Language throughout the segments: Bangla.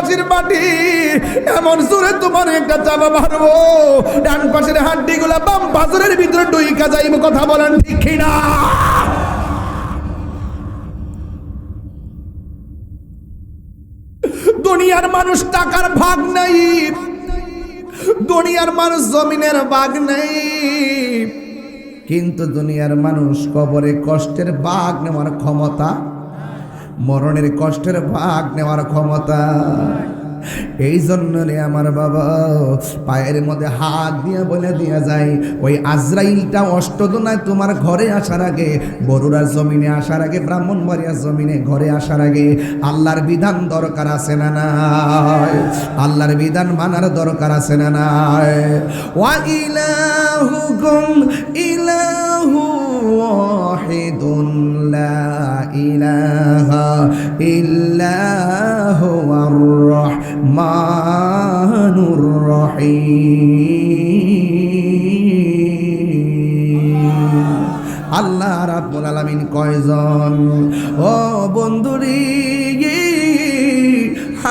পাশের মাটি এমন জোরে তোমার একটা চাপা মারবো, ডান পাশের হাড্ডিগুলা বাম পাথরের ভিতরে ঢুইকা যাইব। কথা বলেন ঠিক কিনা? দুনিয়ার মানুষ টাকার ভাগ নাই, দুনিয়ার মানুষ জমিনের ভাগ নাই, কিন্তু দুনিয়ার মানুষ কবরে কষ্টের ভাগ নেওয়ার ক্ষমতা, মরণের কষ্টের ভাগ নেওয়ার ক্ষমতা। এই জন্য রে আমার বাবা পায়ের মধ্যে হাত দিয়ে বলে দিয়া যায়, ওই আজরাইলটা অষ্টদোনায় তোমার ঘরে আসার আগে, বরুড়ার জমিনে আসার আগে, ব্রাহ্মণবাড়িয়ার জমিনে ঘরে আসার আগে আল্লাহর বিধান দরকার আছে না নাই? আল্লাহর বিধান মানার দরকার আছে না নাই? ওয়া ইলাহুকুম ইলাহু ওয়াহিদুন লা ইলাহা ইল্লা হুয়ার রহমানুর রহিম। আল্লাহ রাব্বুল আলামিন কয়জন? ও বন্ধুরি,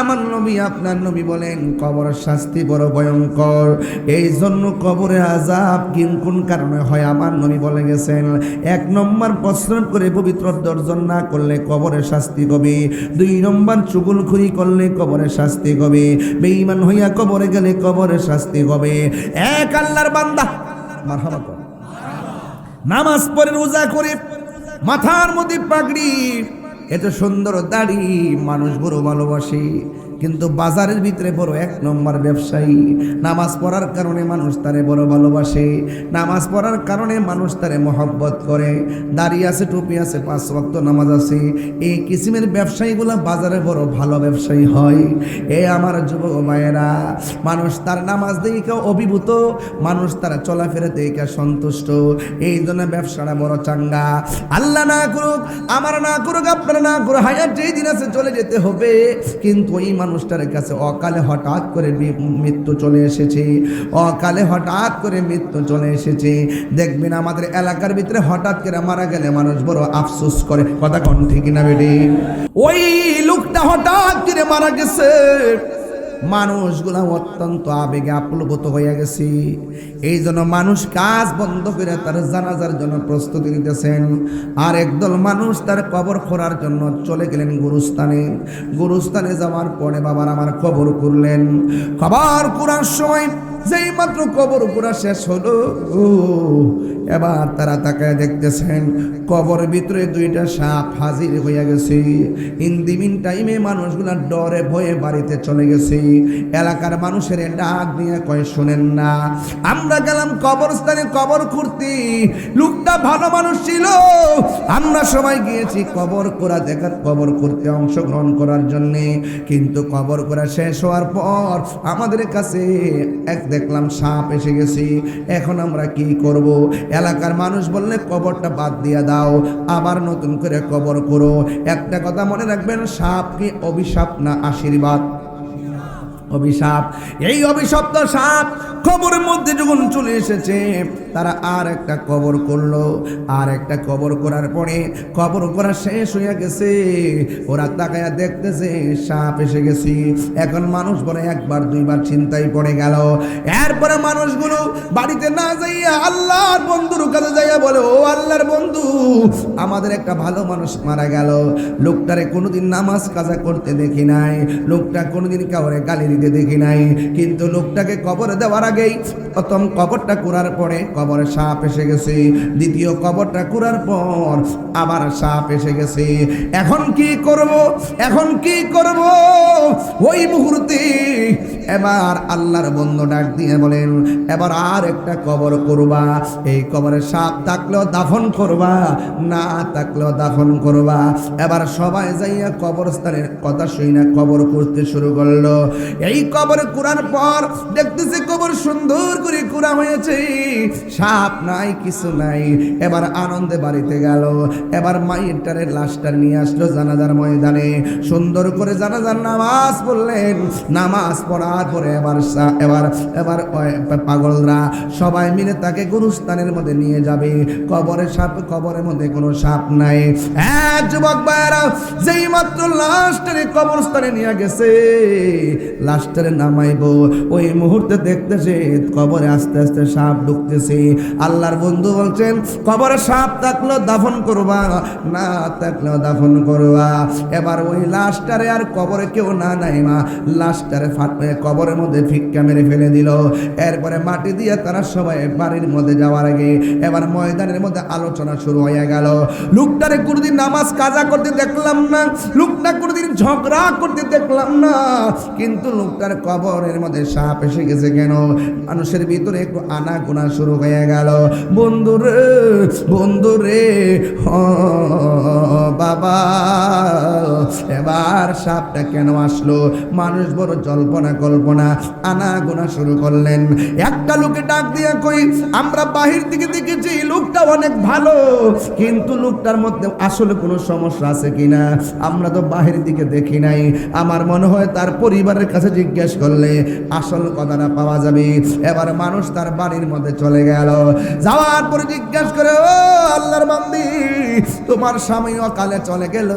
আমার নবী আপনার নবী বলেন কবরের শাস্তি বড় ভয়ঙ্কর। এই জন্য কবরে আযাব কোন কারণে হয় আমার নবী বলে গেছেন, 1 নম্বর প্রশ্রম করে পবিত্র দর্শন না করলে কবরের শাস্তি হবে, 2 নম্বর চুগলখুরি করলে কবরের শাস্তি হবে, বেঈমান হইয়া কবরে গেলে কবরের শাস্তি হবে। এক আল্লাহর বান্দা মারহাবা কর, নামাজ পড়ে রোজা করে, মাথার মধ্যে পাগড়ি, এত সুন্দর দাড়ি, মানুষ বড় ভালোবাসে, কিন্তু বাজারের ভিতরে বড় 1 নম্বর ব্যবসায়ী। নামাজ পড়ার কারণে মানুষ তারে বড় ভালোবাসে, নামাজ পড়ার কারণে মানুষ তারে মহব্বত করে, দাড়ি আছে, টুপি আছে, 5 ওয়াক্ত নামাজ আছে। এই কিসিমের ব্যবসায়ীগুলা বাজারে বড় ভালো ব্যবসায়ী হয়। এ আমার যুবক মায়েরা, মানুষ তার নামাজ দেখে অভিভূত, মানুষ তারা চলাফেরা দেখে সন্তুষ্ট, এই জন্য ব্যবসাটা বড় চাঙ্গা। আল্লাহ না করুক, আমার না করুক, আপনারা না করুক, হায়াত যেই দিন আছে চলে যেতে হবে, কিন্তু ওই মানুষটার কাছে অকালে হঠাৎ করে মৃত্যু চলে এসেছে, অকালে হঠাৎ করে মৃত্যু চলে এসেছে। দেখবেন আমাদের এলাকার ভিতরে হঠাৎ করে মারা গেলে মানুষ বড় আফসোস করে। কথা কোন ঠিক না বেডি? ওই লোকটা হঠাৎ করে মারা গেছে, মানুষগুলা অত্যন্ত আবেগে আপ্লুত হয়ে গেছে। এই জন্য মানুষ কাজ বন্ধ করে তার জানাজার জন্য প্রস্তুতি নিতেছেন। আর একদল মানুষ তার কবর খোঁড়ার জন্য চলে গেলেন গুরুস্থানে। গুরুস্থানে যাওয়ার পরে বাবার আমার কবর করলেন। কবর করার সময় যেই মাত্র কবর করা শেষ হলো, এবার তারা তাকায় দেখতেছেন কবরের ভিতরে 2টা সাপ হাজির হয়ে গেছে। ইন দি মিন টাইমে মানুষগুলা ডরে ভয়ে বাড়িতে চলে গেছে। এলাকার মানুষের ডাক দিয়ে কয়, শুনেন না, আমরা গেলাম কবরস্থানে কবর খুঁড়তে, লোকটা ভালো মানুষ ছিল, আমরা সবাই গিয়েছি কবর করা দেখার, কবর করতে অংশগ্রহণ করার জন্য, কিন্তু কবর করা শেষ হওয়ার পর আমাদের কাছে দেখলাম সাপ এসে গেছি, এখন আমরা কি করব? এলাকার মানুষ বললে কবরটা বাদ দিয়ে দাও, আবার নতুন করে কবর করো। একটা কথা মনে রাখবেন, সাপ কি অভিশাপ না আশীর্বাদ? অভিশাপ। এই অভিশপ্ত সাপ কবরের মধ্যে যখন চলে এসেছে, তারা আর একটা কবর করলো। আর একটা কবর করার পরে কবর করা শেষ হয়ে গেছে, ওরা তাকায়া দেখতেছে সাপ এসে গেছি। এখন মানুষ বলে 1বার 2বার চিন্তায় পড়ে গেল। এরপরে মানুষগুলো বাড়িতে না যাইয়া আল্লাহর বন্ধুর কাছে যাইয়া বলে, ও আল্লাহর বন্ধু, আমাদের একটা ভালো মানুষ মারা গেল, লোকটারে কোনোদিন নামাজ কাজা করতে দেখি নাই, লোকটা কোনোদিন কাউরে গালি দিতে দেখি নাই, কিন্তু লোকটাকে কবরে দেওয়ার আগেই প্রথম কবরটা করার পরে কবরে সাপ এসে গেছে, দ্বিতীয় কবরটা করার পর আবার সাপ এসে গেছে। এখন কি করব? এখন কি করব? ওই মুহূর্তে এবার আল্লাহর বন্ধু ডাক দিয়ে বলেন, এবার আর একটা কবর করবা, এই কবরে সাপ থাকলেও দাফন করবা, না থাকলেও দাফন করবা। এবার সবাই যাইয়া কবরস্থানের কথা শুই না কবর করতে শুরু করলো। এই কবর কুড়ার পর দেখতেছি কবর সুন্দর করে কুড়া হয়েছে, সাপ নাই, কিছু নাই। এবার আনন্দে বাড়িতে গেল। এবার মায়েরটারে লাশটা নিয়ে আসলো জানাজার ময়দানে, সুন্দর করে জানাজার নামাজ পড়লেন। নামাজ পড়ার যাওয়ার পরে এবার পাগলরা সবাই মিলে তাকে গুরুস্থানের মধ্যে নিয়ে যাবে। কবরের মধ্যে কোনো সাপ নাই। যুবক ভাইরা, যেই মাত্র লাশটারে কবরস্থানে নিয়ে গেছে, লাশটারে নামাইব, ওই মুহূর্তে দেখতেছে কবরে আস্তে আস্তে সাপ ঢুকতেছে। আল্লাহর বন্ধু বলছেন, কবরে সাপ থাকলেও দাফন করবা, না থাকলেও দাফন করবা। এবার ওই লাশটারে আর কবরে কেউ না নাইমা, লাশটারে কবরের মধ্যে ফিক্কা মেরে ফেলে দিল। এরপরে মাটি দিয়ে তারা সবাই বাড়ির মধ্যে যাওয়ার আগে এবার ময়দানের মধ্যে আলোচনা শুরু হয়ে গেল। লোকটারে কোনোদিন নামাজ কাজা করতে দেখলাম না, লোকটা কোনোদিন ঝগড়া করতে দেখলাম না, কিন্তু লোকটার কবরের মধ্যে সাপ এসে গেছে কেন? মানুষের ভিতরে একটু আনাগোনা শুরু হয়ে গেল। বন্ধুরে বাবা, এবার সাপটা কেন আসলো? মানুষ বড় কল্পনা আনাগোনা শুরু করলেন। একটা লোকে ডাক দিয়ে কই, আমরা বাহির থেকে দেখেছি লোকটা অনেক ভালো, কিন্তু লোকটার মধ্যে আসলে কোনো সমস্যা আছে কিনা আমরা তো বাহির দিকে দেখি নাই। আমার মনে হয় তার পরিবারের কাছে জিজ্ঞেস করলে আসল কথাটা পাওয়া যাবে। এবার মানুষ তার বাড়ির মধ্যে চলে গেল। যাওয়ার পরে জিজ্ঞেস করে, ও আল্লাহর বান্দি, তোমার স্বামী অকালে চলে গেল,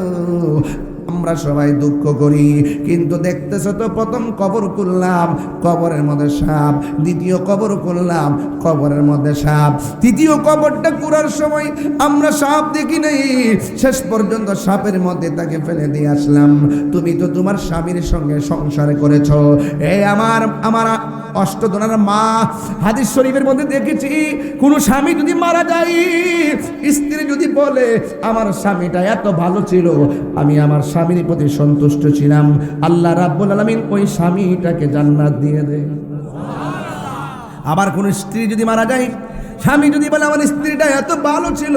আমরা সবাই দুঃখ করি, কিন্তু দেখতেছ তো প্রথম কবর করলাম, কবরের মধ্যে সাপ, দ্বিতীয় কবর করলাম, কবরের মধ্যে সাপ, তৃতীয় কবরটা করার সময় আমরা সাপ দেখি নাই, শেষ পর্যন্ত সাপের মধ্যে তাকে ফেলে দিয়ে আসলাম। তুমি তো তোমার স্বামীর সঙ্গে সংসার করেছ। এই আমার অষ্টদনার মা, হাদিস শরীফের মধ্যে দেখেছি, কোন স্বামী যদি মারা যায়, স্ত্রী যদি বলে আমার স্বামীটা এত ভালো ছিল, আমি আমার স্বামীর প্রতি সন্তুষ্ট ছিলাম, আল্লাহ রাব্বুল আলামিন ওই স্বামীটাকে জান্নাত দিয়ে দেয়। আবার কোন স্ত্রী যদি মারা যায়, স্বামী যদি বলে আমার স্ত্রীটা এত ভালো ছিল,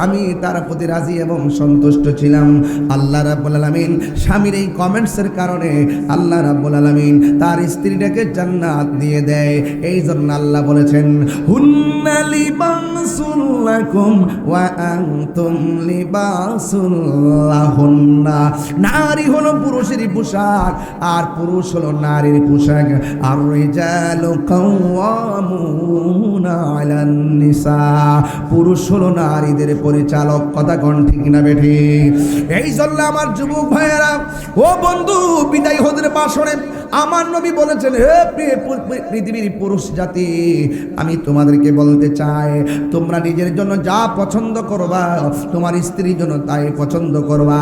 আমি তার প্রতি রাজি এবং সন্তুষ্ট ছিলাম, আল্লাহ রাব্বুল আলামিন স্বামীর এই কমেন্টসের কারণে আল্লাহ রাব্বুল আলামিন তার স্ত্রীটাকে জান্নাত দিয়ে দেয়। এই জন্য আল্লাহ বলেছেন, হুন্না লিবাসুল লাকুম ওয়া আনতুম লিবাসুল লাহুন্না। নারী হলো পুরুষের পোশাক আর পুরুষ হলো নারীর পোশাক। আর রিজালু কাওয়ামুনা আলান নিসা, পুরুষ হলো নারীদের পরিচালক। কথা কোন ঠিক না বেঠি? এই জন্য আমার যুবক ভাইয়েরা, ও বন্ধু, বিদায় হদের বাসনে আমার নবী বলেছেন, হে পৃথিবীর পুরুষ জাতি, আমি তোমাদেরকে বলতে চাই, তোমরা নিজের জন্য যা পছন্দ করবা, তোমার স্ত্রীর জন্য তাই পছন্দ করবা।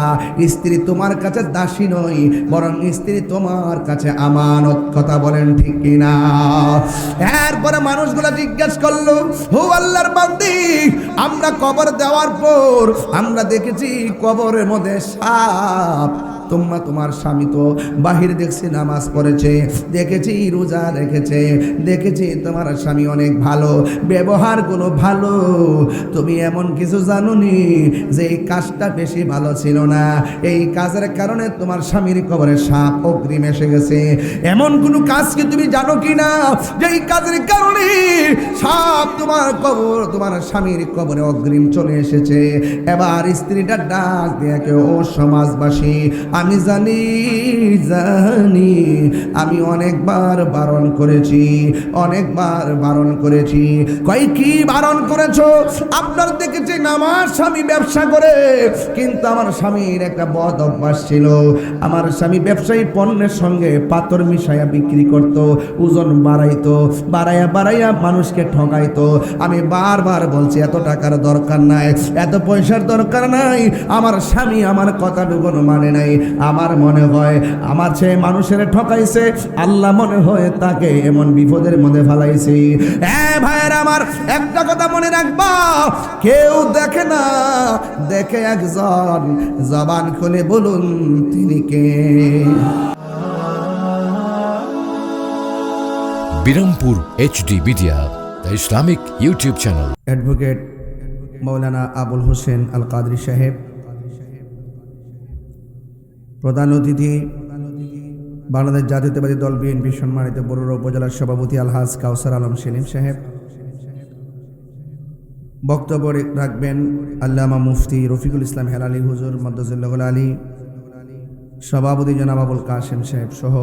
স্ত্রী তোমার কাছে দাসী নয়, বরং স্ত্রী তোমার কাছে আমানত। কথা বলেন ঠিক কিনা? এরপরে মানুষগুলো জিজ্ঞেস করলো, ও আল্লাহর বান্দি, আমরা কবর দেওয়ার পর আমরা দেখেছি কবরের মধ্যে সাপ, তোমার স্বামী তো বাহির দেখছি নামাজ পড়েছে, দেখেছি রোজা রেখেছে, দেখেছি তোমার স্বামী অনেক ভালো, ব্যবহারগুলো ভালো, তুমি এমন কিছু জানোনি যে এই কাজটা বেশি ভালো ছিল না, এই কাজের কারণে তোমার স্বামীর কবরে সাপ অগ্রিম এসে গেছে? এমন কোনো কাজ কি তুমি জানো কি না যে এই কাজের কারণে সাপ তোমার স্বামীর কবরে অগ্রিম চলে এসেছে? এবার স্ত্রীটা ডাক দিয়ে, ও সমাজবাসী, আমি জানি আমি অনেকবার বারণ করেছি। কই কি বারণ করেছো? আপনার দেখেছি আমার স্বামী ব্যবসা করে, কিন্তু আমার স্বামীর একটা বদ অভ্যাস ছিল, আমার স্বামী ব্যবসায়ী পণ্যের সঙ্গে পাথর মিশাইয়া বিক্রি করত, ওজন বাড়াইয়া মানুষকে ঠকাইতো। আমি বারবার বলছি এত টাকার দরকার নাই, এত পয়সার দরকার নাই, আমার স্বামী আমার কথাটুকু মানে নাই। আমার মনে হয় আমার সে মানুষের ঠকাইছে, আল্লাহ মনে হয় তাকে এমন বিপদের মধ্যে ফেলাইছে। ভাইয়ের আমার, একটা কথা মনে রাখবা, কেউ দেখে না, দেখে একজন, জবান খুলে বলুন তিনি কে? Birampur HD media, the Islamic YouTube channel. Advocate মৌলানা আবুল হোসেন আল কাদরি সাহেব, প্রধান অতিথি বাংলাদেশ জাতীয়তাবাদী দল বিএনপি সম্মানিত বরুড়া উপজেলার সভাপতি আলহাজ কাউসার আলম সেলিম সাহেব, বক্তব্য রাখবেন আল্লামা মুফতি রফিকুল ইসলাম হেলালি হুজুর মদ্দুজুল্লাহুল আলী, সভাপতি জনাব আবুল কাশেম সাহেব সহ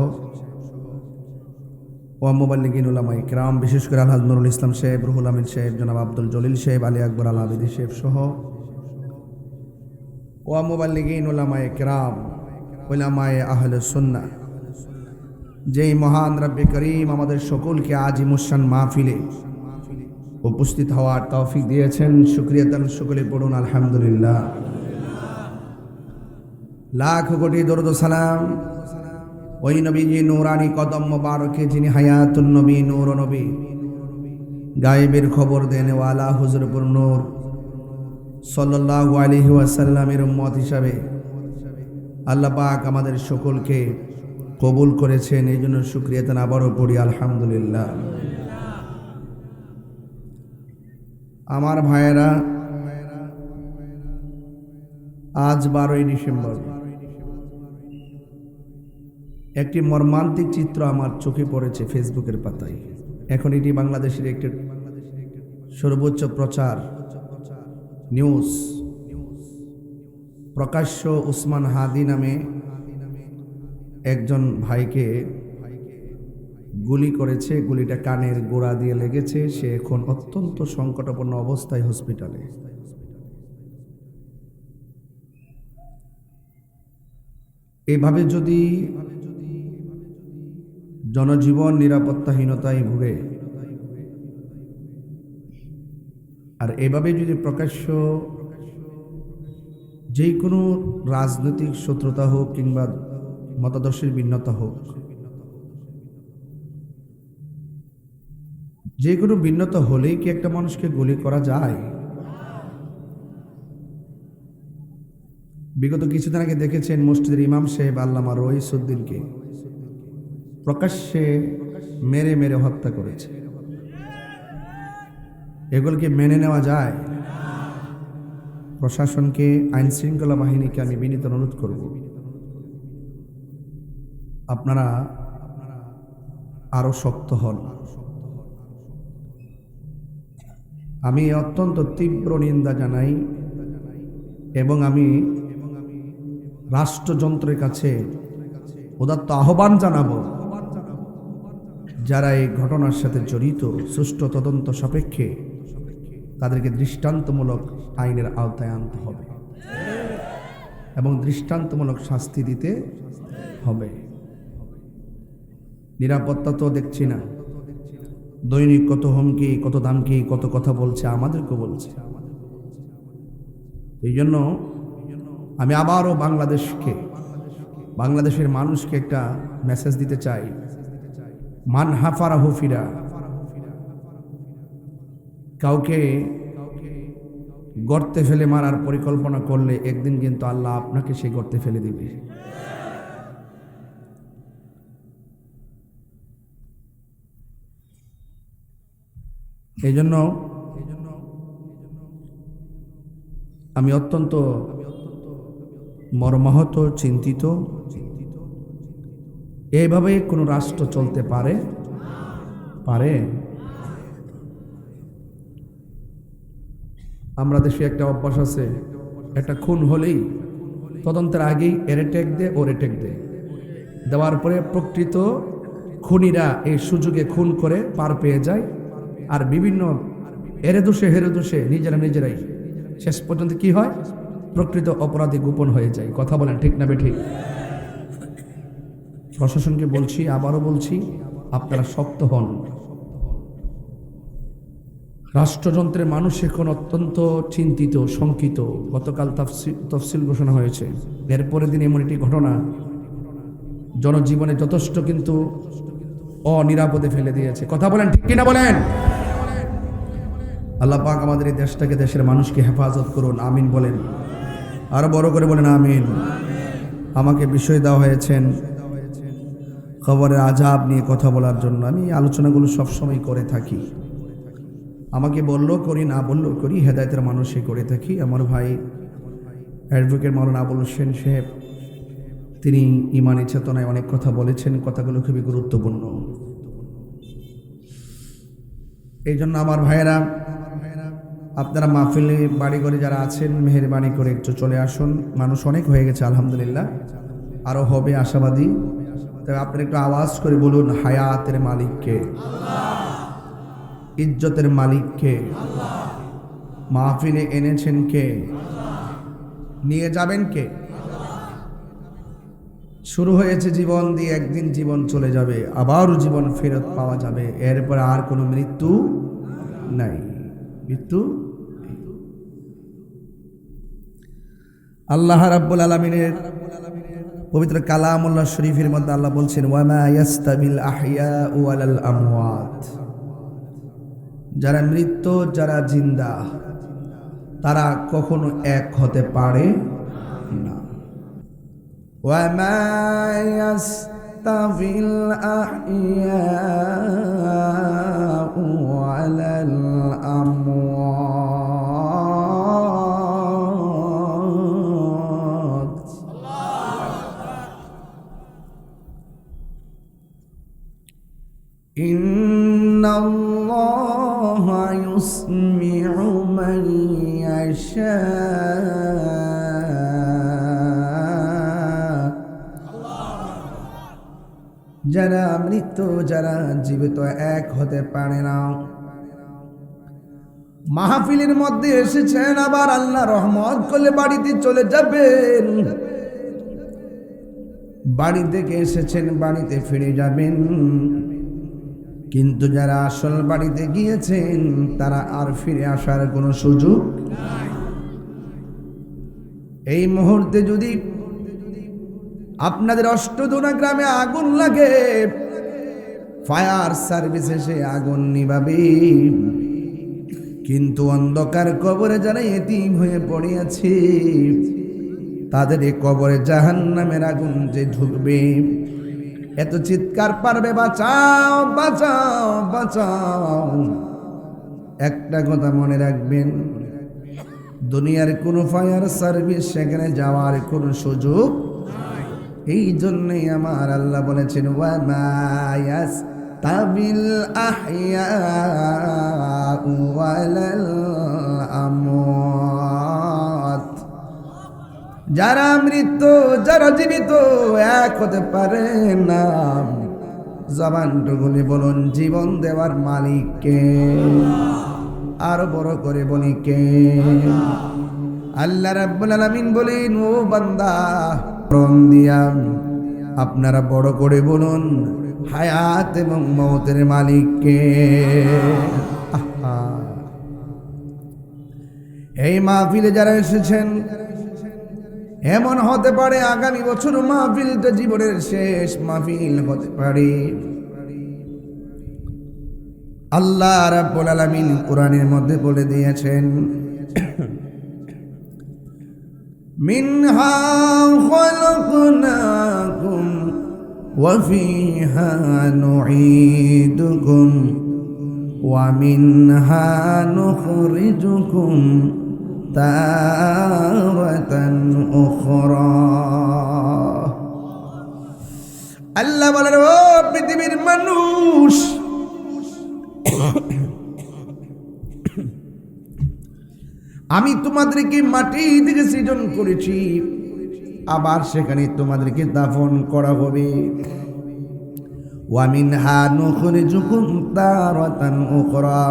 ও মুবাল্লিগিন উলামায়ে কিরাম, বিশেষ করে আলহাজ নুরুল ইসলাম সাহেব, রুহুল আমিন সাহেব, জনাব আব্দুল জলিল সাহেব, আলী আকবর আল আবিদি সাহেব সহ ও মুবাল্লিগিন উলামায়ে কিরাম, উলামায়ে আহলে সুন্নাহ, যেই মহান রব্বে করিম আমাদের সকলকে আজি মুসান মাহফিলে উপস্থিত হওয়ার তৌফিক দিয়েছেন, শুকরিয়া তান সকলে পড়ুন আলহামদুলিল্লাহ। লাখ কোটি দরুদ ও সালাম ওই নবীজি নূরানি কদম মোবারকে, যিনি হায়াতুন নবী, নূর নবী, গায়েবের খবর দেনেওয়ালা হুজুরপুর নূর সাল্লাল্লাহু আলাইহি ওয়াসাল্লামের উম্মত হিসাবে আল্লাহ পাক আমাদের সকলকে কবুল করেছেন, এই জন্য শুকরিয়া তান আবারও পড়ি আলহামদুলিল্লাহ। আমার ভাইয়েরা, আজ 12ই ডিসেম্বর একটি মর্মান্তিক চিত্র আমার চোখে পড়েছে ফেসবুকের পাতায়। এখন এটি বাংলাদেশের একটি সর্বোচ্চ প্রচার নিউজ। প্রকাশ্য উসমান হাদি নামে একজন ভাইকে গুলি করেছে, গুলিটা কানের গোড়া দিয়ে লেগেছে, সে এখন অত্যন্ত সংকটাপন্ন অবস্থায় হসপিটালে। এভাবে যদি জনজীবন নিরাপত্তাহীনতায় ভুগে, আর এভাবে যদি প্রকাশ্য যে কোনো রাজনৈতিক শত্রুতা হোক কিংবা মতাদর্শের ভিন্নতা হোক, যে কোনো ভিন্নতা হলেই কি একটা মানুষকে গুলি করা যায়? বিগত কিছুদিন আগে দেখেছেন মসজিদের ইমাম সাহেব আল্লামা রইসউদ্দিনকে প্রকাশ্যে মেরে মেরে হত্যা করেছে। এগুলোকে মেনে নেওয়া যায়? প্রশাসনকে, আইন শৃঙ্খলা বাহিনীকে আমি বিনীত অনুরোধ করব, আপনারা আরো শক্ত হন। আমি অত্যন্ত তীব্র নিন্দা জানাই এবং আমি রাষ্ট্রযন্ত্রের কাছে উদাত্ত আহ্বান জানাবো, যারা এই ঘটনার সাথে জড়িত সুষ্ঠু তদন্ত সাপেক্ষে তাদেরকে দৃষ্টান্তমূলক আইনের আওতায় আনতে হবে এবং দৃষ্টান্তমূলক শাস্তি দিতে হবে। নিরাপত্তা তো দেখছি না, দৈনিক কত হুমকি, কত দামকি, কত কথা বলছে, আমাদেরকে বলছে। এই জন্য আমি আবারও বাংলাদেশের মানুষকে একটা মেসেজ দিতে চাই, মান হাফারা হুফিরা। কাউকে গর্তে ফেলে মারার পরিকল্পনা করলে একদিন কিন্তু আল্লাহ আপনাকে সেই গর্তে ফেলে দিবে। এই জন্য আমি অত্যন্ত মর্মাহত, চিন্তিত। এইভাবে কোনো রাষ্ট্র চলতে পারে? আমরা দেশে একটা অভ্যাস আছে, একটা খুন হলেই তদন্তের আগেই এরে টেক দে, ওরে টেক দে, দেওয়ার পরে প্রকৃত খুনিরা এই সুযোগে খুন করে পার পেয়ে যায়, আর বিভিন্ন এরে দোষে হেরে দোষে নিজেরাই শেষ পর্যন্ত কি হয়? প্রকৃত অপরাধী গোপন হয়ে যায়। কথা বলেন ঠিক না বেঠিক? প্রশাসনকে বলছি, আবারও বলছি, আপনারা শক্ত হন। রাষ্ট্রযন্ত্রের মানুষ এখন অত্যন্ত চিন্তিত, শঙ্কিত। গতকাল তফসিল ঘোষণা হয়েছে, এরপরের দিন এমন একটি ঘটনা জনজীবনে যথেষ্ট কিন্তু অনিরাপদে ফেলে দিয়েছে। কথা বলেন ঠিক কিনা বলেন? আল্লাহ পাক আমাদের এই দেশটাকে, দেশের মানুষকে হেফাজত করুন, আমিন বলেন। আরো বড় করে বলেন আমিন। আমাকে বিষয় দেওয়া হয়েছেন কবরের আযাব নিয়ে কথা বলার জন্য। আমি আলোচনাগুলো সবসময় করে থাকি, আমাকে বললেও করি, না বললেও করি, হেদায়েতের মানুষে করে থাকি। আমার ভাই অ্যাডভোকেট মাওলানা আবুল হোসেন সাহেব, তিনি ইমানি চেতনায় অনেক কথা বলেছেন, কথাগুলো খুবই গুরুত্বপূর্ণ। এই জন্য আমার ভাইয়েরা, আপনারা মাহফিলে বাড়ি ঘরে যারা আছেন, মেহেরবানি করে একটু চলে আসুন। মানুষ অনেক হয়ে গেছে আলহামদুলিল্লাহ, আরও হবে আশাবাদী। তবে আপনি একটু আওয়াজ করে বলুন, হায়াতের মালিক কে? ইজ্জতের মালিক কে? মাহফিলে এনেছেন কে? নিয়ে যাবেন কে? শুরু হয়েছে জীবন দিয়ে, একদিন জীবন চলে যাবে, আবারও জীবন ফেরত পাওয়া যাবে, এরপর আর কোনো মৃত্যু নাই। মৃত্যু আল্লাহ রাব্বুল আলামিনের পবিত্র কালামুল্লাহ শরীফের মধ্যে আল্লাহ বলছেন, ওয়ামা ইয়াস্তাবিল আহইয়াউ ওয়ালাল আমওয়াত, যারা মৃত যারা জিন্দা তারা কখনো এক হতে পারে না। ওয়ামা ইয়াস্তাবিল আহইয়াউ ওয়ালাল আমওয়াত, ইন্নাল্লাহা ইউসমিউ মান ইয়াশা, যারা মৃত যারা জীবিত এক হতে পারে না। মাহফিলের মধ্যে এসেছেন, আবার আল্লাহ রহমত করলে বাড়িতে চলে যাবেন। বাড়ি থেকে এসেছেন, বাড়িতে ফিরে যাবেন, কিন্তু যারা আসল বাড়িতে গিয়েছেন তারা আর ফিরে আসার কোনো সুযোগ নাই। এই মুহূর্তে যদি আপনাদের অষ্টদোনা গ্রামে আগুন লাগে, ফায়ার সার্ভিস এসে আগুন নিভাবে, কিন্তু অন্ধকার কবরে যারা এতিম হয়ে পড়ে আছে তাদের এই কবরে জাহান্নামের আগুন যে ঢুকবে, এত চিৎকার পারবে, বাঁচাও বাঁচাও বাঁচাও। একটা কথা মনে রাখবেন, দুনিয়ার কোনো ফায়ার সার্ভিস সেখানে যাওয়ার কোনো সুযোগ। এই জন্যই আমার আল্লাহ বলেছেন, ওয়ামা ইয়াস্তাবিল আহইয়াউ ওয়ালাল আমওয়াত, যারা মৃত যারা জীবিত এক হতে পারে না। জবানটুকুনি বলুন, জীবন দেওয়ার মালিক কে? আরো বড় করে বলি কে? আল্লাহ রাব্বুল আলামিন বলেন, ও বান্দা প্রাণ দিয়া আপনারা বড় করে বলুন, হায়াত এবং মওতের মালিক কে? এই মাহফিলে যারা এসেছেন, এমন হতে পারে আগামী বছর মাহফিলটা জীবনের শেষ মাহফিল হতে পারে। আল্লাহ রাব্বুল আলামিন কোরআনের মধ্যে বলে দিয়েছেন, মিনহা খালাকনাকুম ওয়া ফিহা নুঈদুকুম ওয়া মিনহা নুখরিজুকুম তারাতান উখরা। আল্লাহ বলেন, ও পৃথিবীর মানুষ, আমি তোমাদেরকে মাটি থেকে সৃজন করেছি, আবার সেখানে তোমাদেরকে দাফন করা হবে। ওয়া মিনহা নুখরিজুকুম তারাতান উখরা,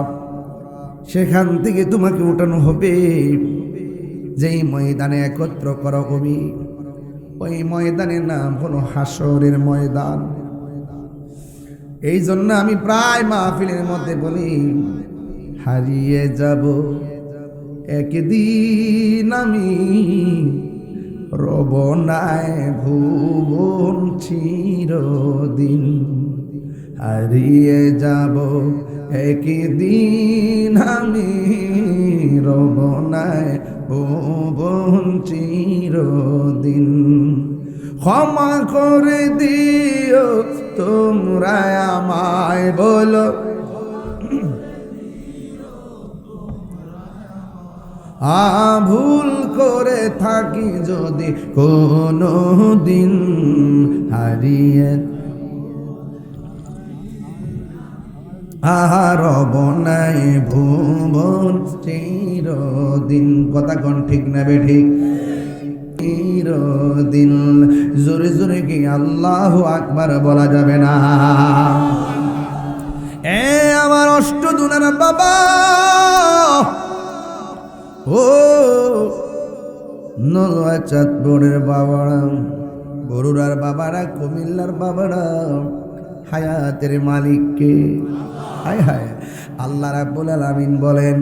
সেখান থেকে তোমাকে উঠানো হবে, যেই ময়দানে একত্র করা হবে, ওই ময়দানের নাম হলো হাসরের ময়দান। এই জন্য আমি প্রায় মাহফিলের মধ্যে বলি, হারিয়ে যাব একদিন আমি, রব নাই ভুবন চিরদিন। হারিয়ে যাব একদিন আমি, রব নাই ভুবন চিরদিন। ক্ষমা করে দিও তোমরা আমায়, বলো ভুল করে থাকি যদি কোনো দিন, হারিয়ে রব নাই ভুবন চিরদিন। কথা কোন ঠিক না বে ঠিক? চিরদিন। জোরে জোরে কি আল্লাহু আকবার বলা যাবে না? এ আমার অষ্টদুনার বাবা, ও নলুয়া চাঁদপুরের বাবারা, বরুড়ার বাবারা, কুমিল্লার বাবারা, হায়াতের মালিককে, হায় হায়, আল্লাহ রাব্বুল আলামিন বলেন,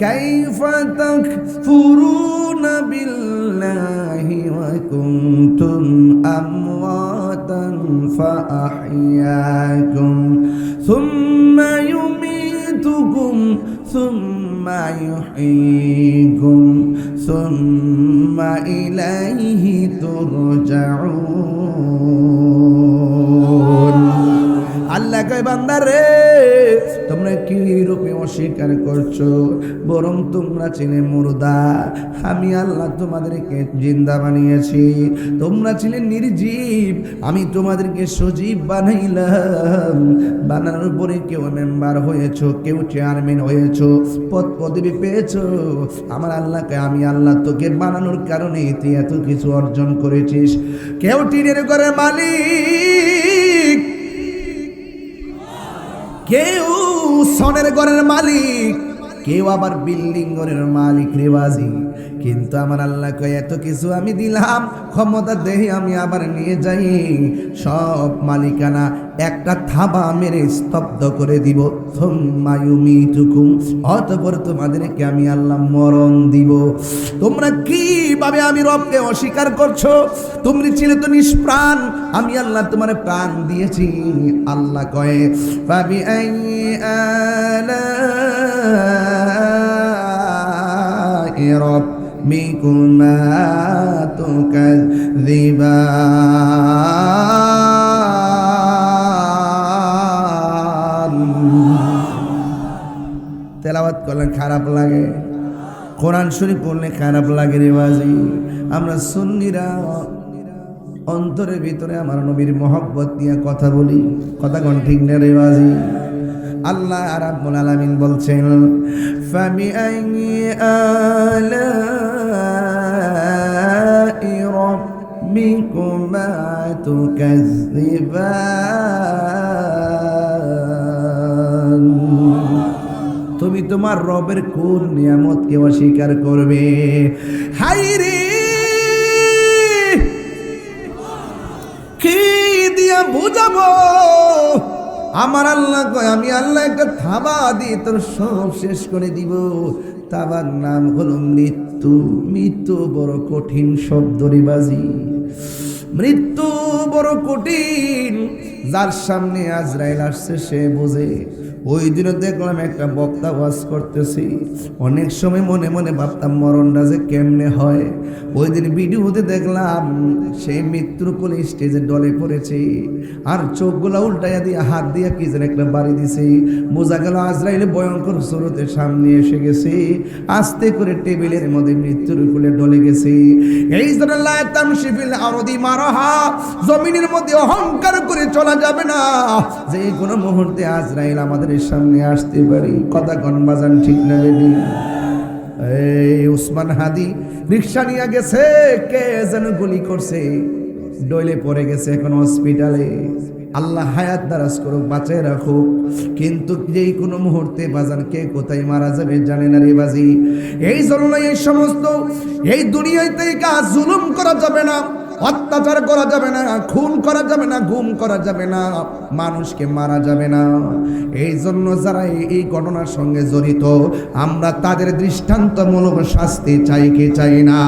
কাইফা তাকফুরুনা বিল্লাহি ওয়া কুনতুম আমওয়াতান ফাআহইয়াকুম সুম্মা ইউমীতুকুম সুম্মা ইউহয়ীকুম সুম্মা ইলাইহি তুরজাউন। আল্লাহ কয়, বান্দা রে, তোমরা কি রূপে অস্বীকার করছো? বরং তোমরা চিনে মুর্দা, আমি আল্লাহ তোমাদেরকে জিন্দা বানিয়েছি। তোমরা ছিলে নির্জীব, আমি তোমাদেরকে সজীব বানাইলাম। বানানোর পরে কেউ মেম্বার হয়েছো, কেউ চেয়ারম্যান হয়েছো, পদ পদবি পেয়েছো। আমার আল্লাহকে, আমি আল্লাহ তোকে বানানোর কারণে তুই এত কিছু অর্জন করেছিস। কেউ টিনের ঘরের মালিক, কেউ সনের ঘরের মালিক, কেউ আবার বিল্ডিং ঘরের মালিক রেওয়াজি। কিন্তু আমার আল্লাহকে এত কিছু আমি দিলাম, ক্ষমতা দেহে আমি আবার নিয়ে যাই, সব মালিকানা একটা থাবা মেরে স্তব্ধ করে দিব। সুম্মা ইউমীতুকুম, অতঃপর তোমাদেরকে আমি আল্লাহ মরণ দিব। তোমরা কিভাবে আমি রবকে অস্বীকার করছো? তুমি ছিলে তো নিষ্প্রাণ, আমি আল্লাহ তোমার প্রাণ দিয়েছি। আল্লাহ কয়ে, ফাবি আইয়ি আলাই রাব্বিকুমা তুকাযযিবান। তেলাওয়াত করলে খারাপ লাগে, কোরআন শরীফ পড়লে খারাপ লাগে রে বাজি। আমরা সুন্নিরা অন্তরের ভিতরে আমার নবীর মহব্বত নিয়ে কথা বলি, কথা কোন ঠিক না রে বাজি? আল্লাহ রাব্বুল আলামিন বলছেন, ফাবিআইয়ি আলাই রাব্বিকুমা তুকাযযিবান। তুমি তোমার রবের কোন নিয়ামতকে অস্বীকার করবে? হায়রে, কি দিয়া বুঝাবো? আমার আল্লাহ কয়, আমি আল্লাহ একটা থাবা দিয়ে তোর সব শেষ করে দিব। তাবার নাম হলো মৃত্যু। মৃত্যু বড় কঠিন শব্দ রে বাজি, মৃত্যু বড় কঠিন। যার সামনে আজরাইল আসছে সে বোঝে। ওই দিনও দেখলাম একটা বক্তা ওয়াজ করতেছি, অনেক সময় মনে মনে ভাবতাম মরণটা যে কেমনে হয়। ওই দিন ভিডিওতে দেখলাম সেই মৃত্যুর কোলে স্টেজে ডলে পড়েছে, আর চোখগুলা উল্টাইয়া দিয়ে হাত দিয়ে কি যেন একটা বাড়ি দিছে। বোঝা গেল আজরাইল ভয়ঙ্কর স্রোতের সামনে এসে গেছে, আস্তে করে টেবিলের মধ্যে মৃত্যুর কোলে ডলে গেছে। এই জন্য লা তামশিফিল আরদি মারাহা, জমিনের মধ্যে অহংকার করে চলা যাবে না, যে কোনো মুহূর্তে আজরাইল আমাদের সামনে আসতে পারি। কথা কোন বাজান ঠিক না বেবি? এই উসমান হাদি রিক্সা নিয়ে গেছে, কে যেন গুলি করছে, ডইলে পড়ে গেছে, এখন হসপিটালে। আল্লাহ হায়াত দারাজ করুক, বাঁচায় রাখুক। কিন্তু যেই কোনো মুহূর্তে বাজান কে কোথায় মারা যাবে জানে না রে বাজি। এই জন্য এই সমস্ত এই দুনিয়াতে কাজ জুলুম করা যাবে না, অত্যাচার করা যাবে না, খুন করা যাবে না, গুম করা যাবে না, মানুষকে মারা যাবে না। এই জন্য যারা এই ঘটনার সঙ্গে জড়িত, আমরা তাদের দৃষ্টান্তমূলক শাস্তি চাই কি চাই না?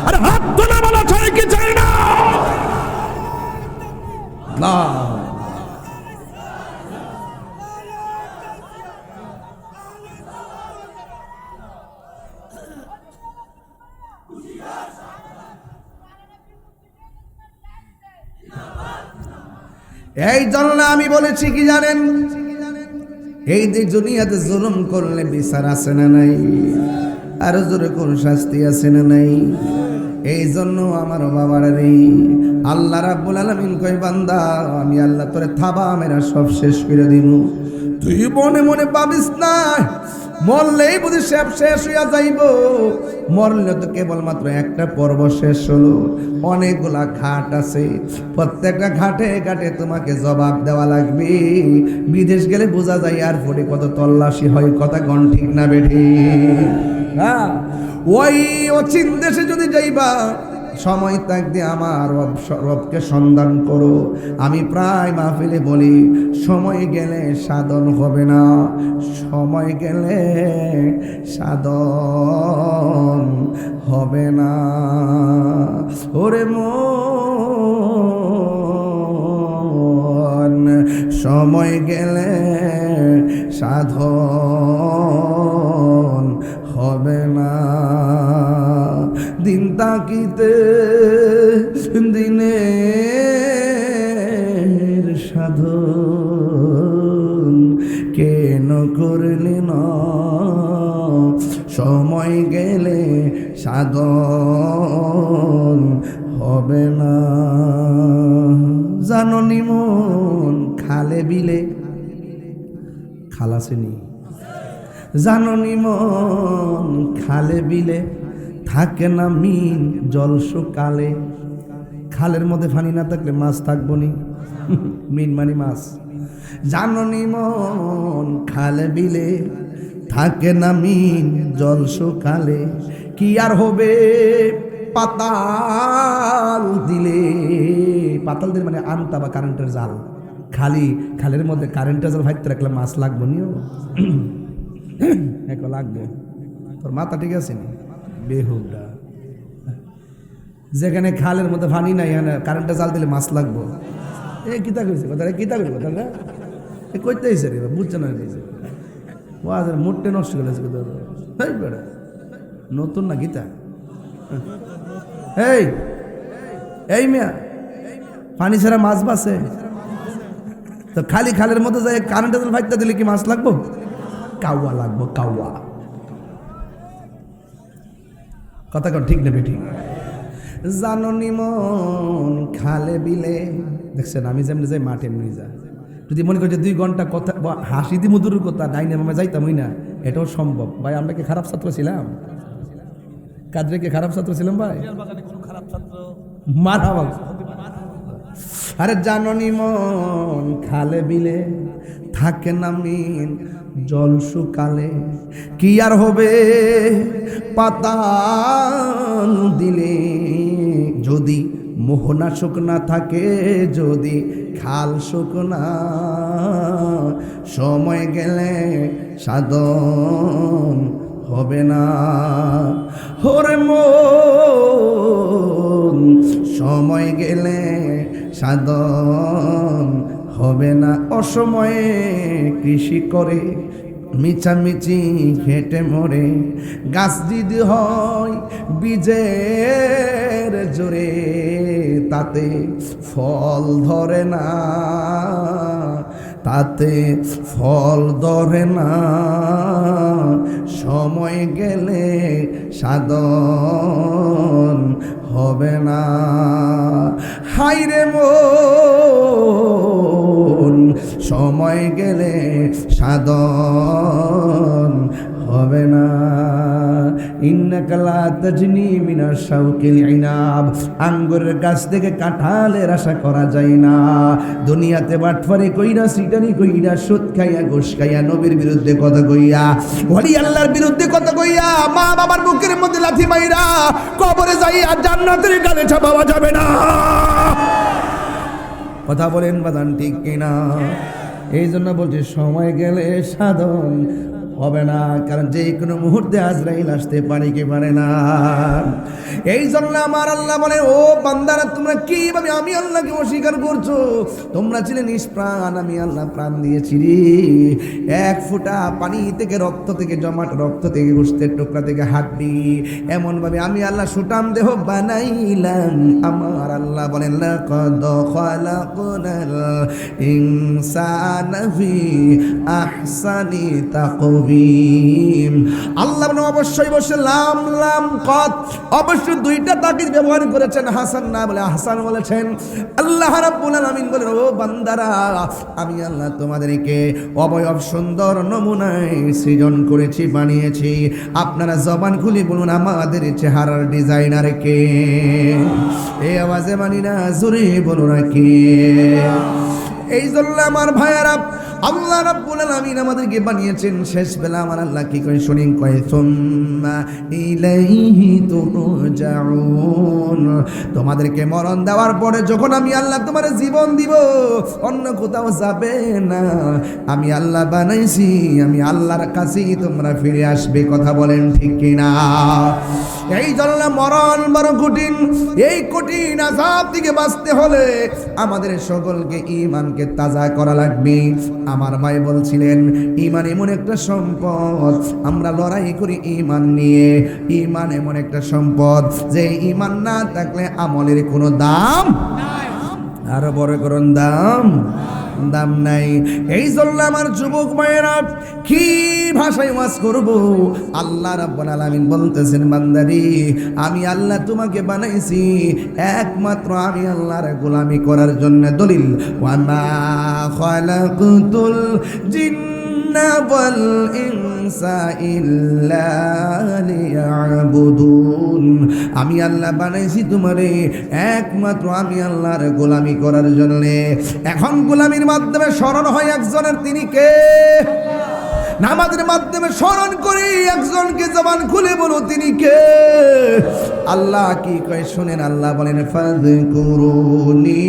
আর হাত তোলা বলা চাই কি চাই না? না, এই জন্য আমি বলেছি কি জানেন, এই যে দুনিয়াতে জুলুম করলে বিচার আছে না নাই? আরো জোরে কোন শাস্তি আছে না নাই? এই জন্য আমার বাবার রে, আল্লাহ রাব্বুল আলামিন কয়, বান্দা আমি আল্লাহ তোরে থাবা মেরা সব শেষ করে দিব। তুই মনে মনে ভাবিস না মরলেই বুঝি সব শেষ হইয়া যাইব। মরলে তো কেবলমাত্র একটা পর্ব শেষ হলো, অনেকগুলা ঘাট আছে, প্রত্যেকটা ঘাটে ঘাটে তোমাকে জবাব দেওয়া লাগবে। বিদেশ গেলে বোঝা যায় আর ফোটে কত তল্লাশি হয়, কথা গণ ঠিক না বেঠি? হ্যাঁ, ওই অচিন দেশে যদি যাইবা সময় থাকতে আমার রবকে সন্ধান করো। আমি প্রায় মাহফিলে বলি সময় গেলে সাধন হবে না, সময় গেলে সাধন হবে না। ওরে মন, সময় গেলে সাধন হবে না। দিন তাকিতে দিনের সাধন কেন করলি না? সময় গেলে সাধন হবে না। জাননি মন, খালে বিলে খাল আসেনি? জাননি মন, খালে বিলে থাকে না মিন জল শুকালে। খালের মধ্যে পানি না থাকলে মাছ থাকবো নি? মিন মানে মাছ। জাননি মন, খালে বিলে থাকে না মিন জল শুকালে। কি আর হবে পাতাল দিলে? পাতাল দিলে মানে আনতা বা কারেন্টের জাল। খালের মধ্যে কারেন্টের জাল ভাইতে রাখলে মাছ লাগবো নিও? এক লাগবো। তোর মাথা ঠিক আছে নি? বেহুদা। যেখানে খালের মধ্যে পানি নাই এখানে কারেন্টের জাল দিলে মাছ লাগবো? এ কিতা কইছে কথা, কিতা কইল কথাটা? এ কইতে আইছে রে, বুঝছে না কইছে। ও আজ মুডটা নষ্ট করে দিয়েছে কথা। এই বেড়া নতুন না গীতা? এই এই মিয়া, পানি ছাড়া মাছ বাসে? তো খালি খালের মধ্যে যায় কারেন্টের জাল ভাইতে দিলে কি মাছ লাগবো? কাওয়া লাগবো, কাওয়া। কথা কন ঠিক নেবে ঠিক? জাননি মন, খালে বিলে। দেখছেন আমি যেমনি যাই মাঠে এমনি যা। যদি মনে করি যে 2 ঘন্টা কথা হাসি দি মধুর কথা ডাইনে মামা যাইতাম না, এটাও সম্ভব। ভাই আমরা কি খারাপ ছাত্র ছিলাম? কাদরে কি খারাপ ছাত্র ছিলাম ভাই? মারা বাবা। আরে জাননি মন, খালে বিলে থাকে না মিন জল শুকালে। কি আর হবে পাতাল দিলে? যদি মোহনা শুকনা থাকে, যদি খাল শুকনা, সময় গেলে সাধন হবে না। ওরে মন, সময় গেলে সাধন হবে না। অসময়ে কৃষি করে মিছামিছি হেঁটে মরে। গাছ যদি হয় বীজের জোরে, তাতে ফল ধরে না, তাতে ফল ধরে না। সময় গেলে সাধন হবে না। হাইরে মন, সময় গেলে সাধন হবে না। ইন্নাকা লা তাজনি মিনাশ শাওকিল ইনাব। আঙ্গুরের গাছ থেকে কাঁঠালের আশা করা যায় না। দুনিয়াতে বাটফারি কইরা, সিটানি কইরা, সুদ খাইয়া, ঘুষ খাইয়া, নবীর বিরুদ্ধে কথা কইয়া, ওলি আল্লাহর বিরুদ্ধে কথা কইয়া, মা বাবার বুকের মধ্যে লাথি মাইরা কবরে যাইয়া জান্নাতের গালিচা পাওয়া যাবে না। কথা বলেন বাদান ঠিক কিনা? এই জন্য বলছি সময় গেলে সাধন হবে না। কারণ যে কোনো মুহূর্তে আজরাইল আসতে পারে কি পারে না। এই জন্য আমার আল্লাহ বলে, ও বান্দারা তোমরা কিভাবে আমি আল্লাহকে অস্বীকার করছো? তোমরা ছিলে নিষ্প্রাণ, আমি আল্লাহ প্রাণ দিয়েছি রে। 1 ফোঁটা পানি থেকে, রক্ত থেকে, জমাট রক্ত থেকে, গোশতের টুকরা থেকে, হাড্ডি, এমনভাবে আমি আল্লাহ সুটাম দেহ বানাইলাম। আমার আল্লাহ বলেন, লাকাদ খালাকনাল ইনসানা ফি আহসানি তাকওয়িম। মুবিন। আল্লাহ অবশ্যই বসে লাম লাম কত অবশ্যই দুইটা তাকিদ ব্যবহার করেছেন, হাসান না বলে আহসান বলেছেন। আল্লাহ রাব্বুল আলামিন বলেন, ও বান্দারা, আমি আল্লাহ তোমাদেরকে অবয়ব সুন্দর নমুনায় সৃজন করেছি, বানিয়েছি। আপনারা জবান খুলে বলুন, আমাদের চেহারার ডিজাইনার কে? এই আওয়াজে মানি না, জোরে বলুন না কে? এই জন্য আমার ভাইয়েরা, আল্লাহ রাব্বুল আলামিন আমাদেরকে বানিয়েছেন। শেষ বেলা আমার আল্লাহ কি করে শুনিন, কয় সুম্মা ইলাইহি তুরজাউন। তোমাদেরকে মরণ দেওয়ার পরে যখন আমি আল্লাহ তোমার জীবন দিব, অন্য কোথাও যাবে না। আমি আল্লাহ বানাইছি, আমি আল্লাহর কাছেই তোমরা ফিরে আসবে। কথা বলেন ঠিক কিনা? এই জন্য মরণ বড় কঠিন। এই কঠিন আযাব থেকে বাঁচতে হলে আমাদের সকলকে ঈমানকে তাজা করা লাগবে। আমার ভাই বলছিলেন, ঈমান এমন একটা সম্পদ, আমরা লড়াই করি ঈমান নিয়ে। ঈমান এমন একটা সম্পদ যে ঈমান না থাকলে আমলের কোনো দাম নাই। আরো বড় করুন, দাম নাই। এই জন্য আমার যুবক ভাইয়েরা, কি ভাষায় ওয়াজ করব? আল্লাহ রাব্বুল আলামিন বলতেছেন, বান্দারি, আমি আল্লাহ তোমাকে বানাইছি একমাত্র আমি আল্লাহর গোলামি করার জন্য। দলিল, ওয়া মা খালাকতুল জিন্না ওয়াল ইনসা ইল্লা লিয়াবুদুন। আমি আল্লাহ বানাইছি তোমারে একমাত্র আমি আল্লাহর গোলামি করার জন্য। এখন গোলামির মাধ্যমে স্মরণ হয় একজনের, তিনি কে? নামাজের মাধ্যমে স্মরণ করি একজনকে, জবান খুলে বলো তিনি কে? আল্লাহ কি কয় শুনেন, আল্লাহ বলেন, ফাযকুরুনি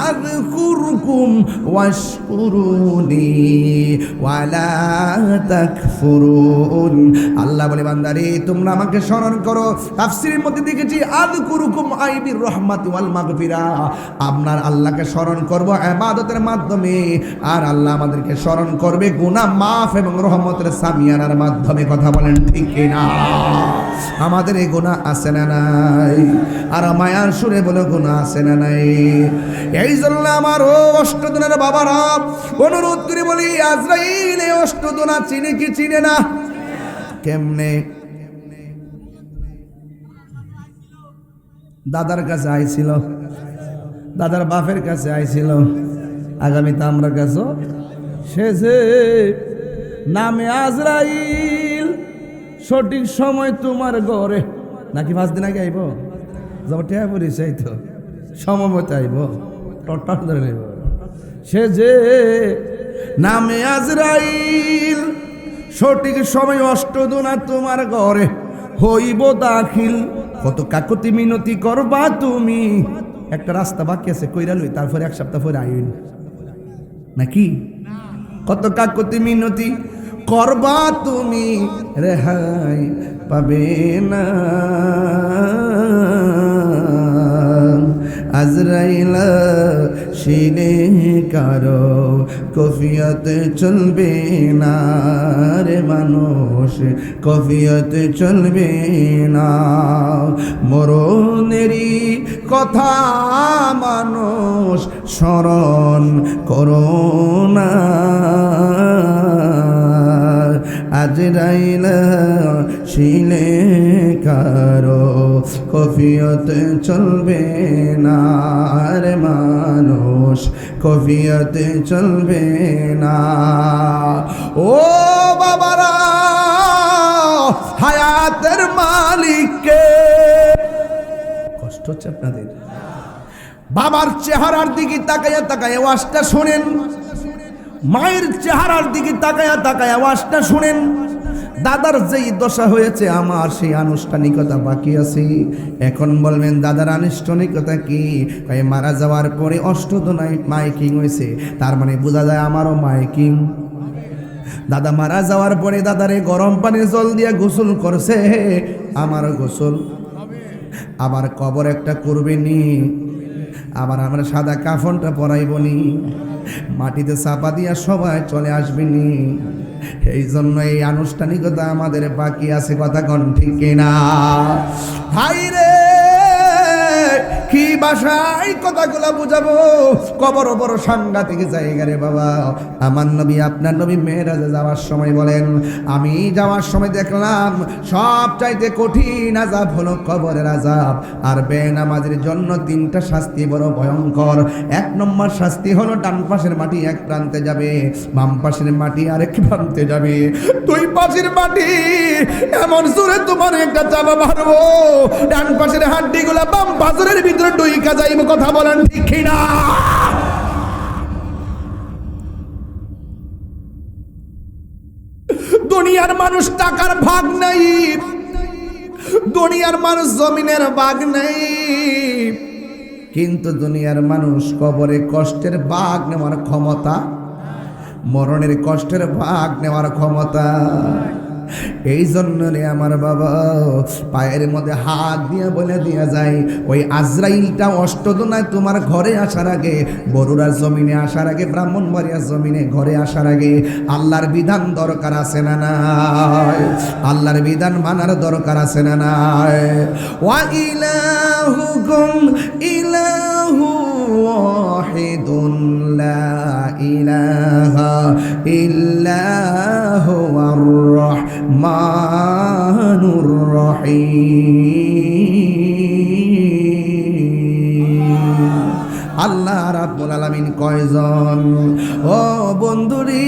আযকুরকুম ওয়াশকুরুনি ওয়ালা তাকফুরুন। আল্লাহ বলে, বান্দারে তোমরা আমাকে স্মরণ করো। তাফসীরের মধ্যে দেখেছি আযকুরকুম আইবির রহমাতি ওয়াল মাগফিরা। আপনার আল্লাহকে স্মরণ করব ইবাদতের মাধ্যমে, আর আল্লাহ আমাদেরকে স্মরণ করবে গুনাহ মাফ এবং রহমতের সামিয়ানার মাধ্যমে। কথা বলেন ঠিক কিনা? আমাদের এই গুনাহ আছে না নাই? আর মায়ার সুরে বলে গুনাহ আছে না নাই? এই জন্য আমার ও অষ্টদনের বাবারা, অনুরোধ করে বলি, আজরাইল এই অষ্টদনা চিনে কি চিনে না? কেমনে? দাদার কাছে আইছিল, দাদার বাপের কাছে আইছিল, আগামীতে আমরা কাছে সে যে নামে আজরাইল, সঠিক সময় তোমার ঘরে নাকি 5 দিন আগে আইব, যাব টেয়া পড়িস, এই তো সময় মতো আইব, টট্টাট ধরে নেব। সে যে নামে আজরাইল, সঠিক সময় অষ্টদোনা তোমার ঘরে হইব দাখিল। কত কাকুতি মিনতি করবা তুমি, একটা রাস্তা বাকি আছে কইরা লই, তারপরে 1 সপ্তাহ পরে আইন নাকি? কত কাকুতি মিনতি করবা তুমি, রেহাই পাবে না। আজরাইল শিনে কারো কফিয়তে চলবে না রে মানুষ, কফিয়তে চলবে না। মরণেরই কথা মানুষ স্মরণ করো না। আজরাইল শিলে কারো কফিয়তে চলবে না রে মানুষ, কফিয়তে চলবে না। ও বাবারা, হায়াতের মালিককে কষ্ট হচ্ছে আপনাদের? বাবার চেহারার দিকে তাকায়া তাকায়া ওয়াজটা শোনেন, মায়ের চেহারার দিকে তাকায়া তাকায়া ওয়াজটা শুনেন। দাদার যেই দশা হয়েছে, আমার সেই আনুষ্ঠানিকতা বাকি আছে। এখন বলবেন দাদার আনুষ্ঠানিকতা কি? মারা যাওয়ার পরে অষ্টদনায় মাইকিং হয়েছে, তার মানে বোঝা যায় আমারও মাইকিং। দাদা মারা যাওয়ার পরে দাদারে গরম পানির জল দিয়ে গোসল করছে, আমারও গোসল। আবার কবর একটা করবেনি, আবার আমরা সাদা কাফনটা পরাইবনি, মাটিতে চাপা দিয়া সবাই চলে আসবেনি। এই জন্য এই আনুষ্ঠানিকতা আমাদের বাকি আছে। কথা কোন ঠিক না? ভাই রে, কি ভাষায় কথাগুলো বুঝাবো। কবর বড় সাংঘাতিক জায়গা রে বাবা। আমার নবী আপনার নবী মেরাজে যাওয়ার সময় বলেন, আমি যাওয়ার সময় দেখলাম সব চাইতে কঠিন আযাব হলো কবরের আযাব। আর বেনামাজের জন্য 3টা শাস্তি বড় ভয়ঙ্কর। 1 নম্বর শাস্তি হলো ডান পাশের মাটি এক প্রান্তে যাবে, বাম পাশের মাটি আরেক প্রান্তে যাবে। 2 পাশের মাটি এমন জোরে তোমার একটা চাপা মারবো, ডান পাশের হাড্ডিগুলা বাম পাশের ভিতরে ঢুইকা যাইব। কথা বলেন ঠিক কিনা? দুনিয়ার মানুষ টাকার ভাগ নাই, দুনিয়ার মানুষ জমিনের ভাগ নাই, কিন্তু দুনিয়ার মানুষ কবরে কষ্টের ভাগ নেওয়ার ক্ষমতা, মরণের কষ্টের ভাগ নেওয়ার ক্ষমতা। এই জন্য রে আমার বাবা পায়ের মধ্যে হাত দিয়ে বলে দিয়া যায়, ওই আজরাইলটা অষ্টদনায় তোমার ঘরে আসার আগে, বরুড়ার জমিনে আসার আগে, ব্রাহ্মণবাড়িয়ার জমিনে ঘরে আসার আগে আল্লাহর বিধান দরকার আছে না নাই? আল্লাহর বিধান মানার দরকার আছে না নাই? ওয়া ইলাহুকুম ইলাহু ওয়াহিদুন লা ইলাহা ইল্লা হুয়ার রহমানুর রহিম। আল্লাহ রাব্বুল আলামিন কয়জন? ও বন্ধুরি,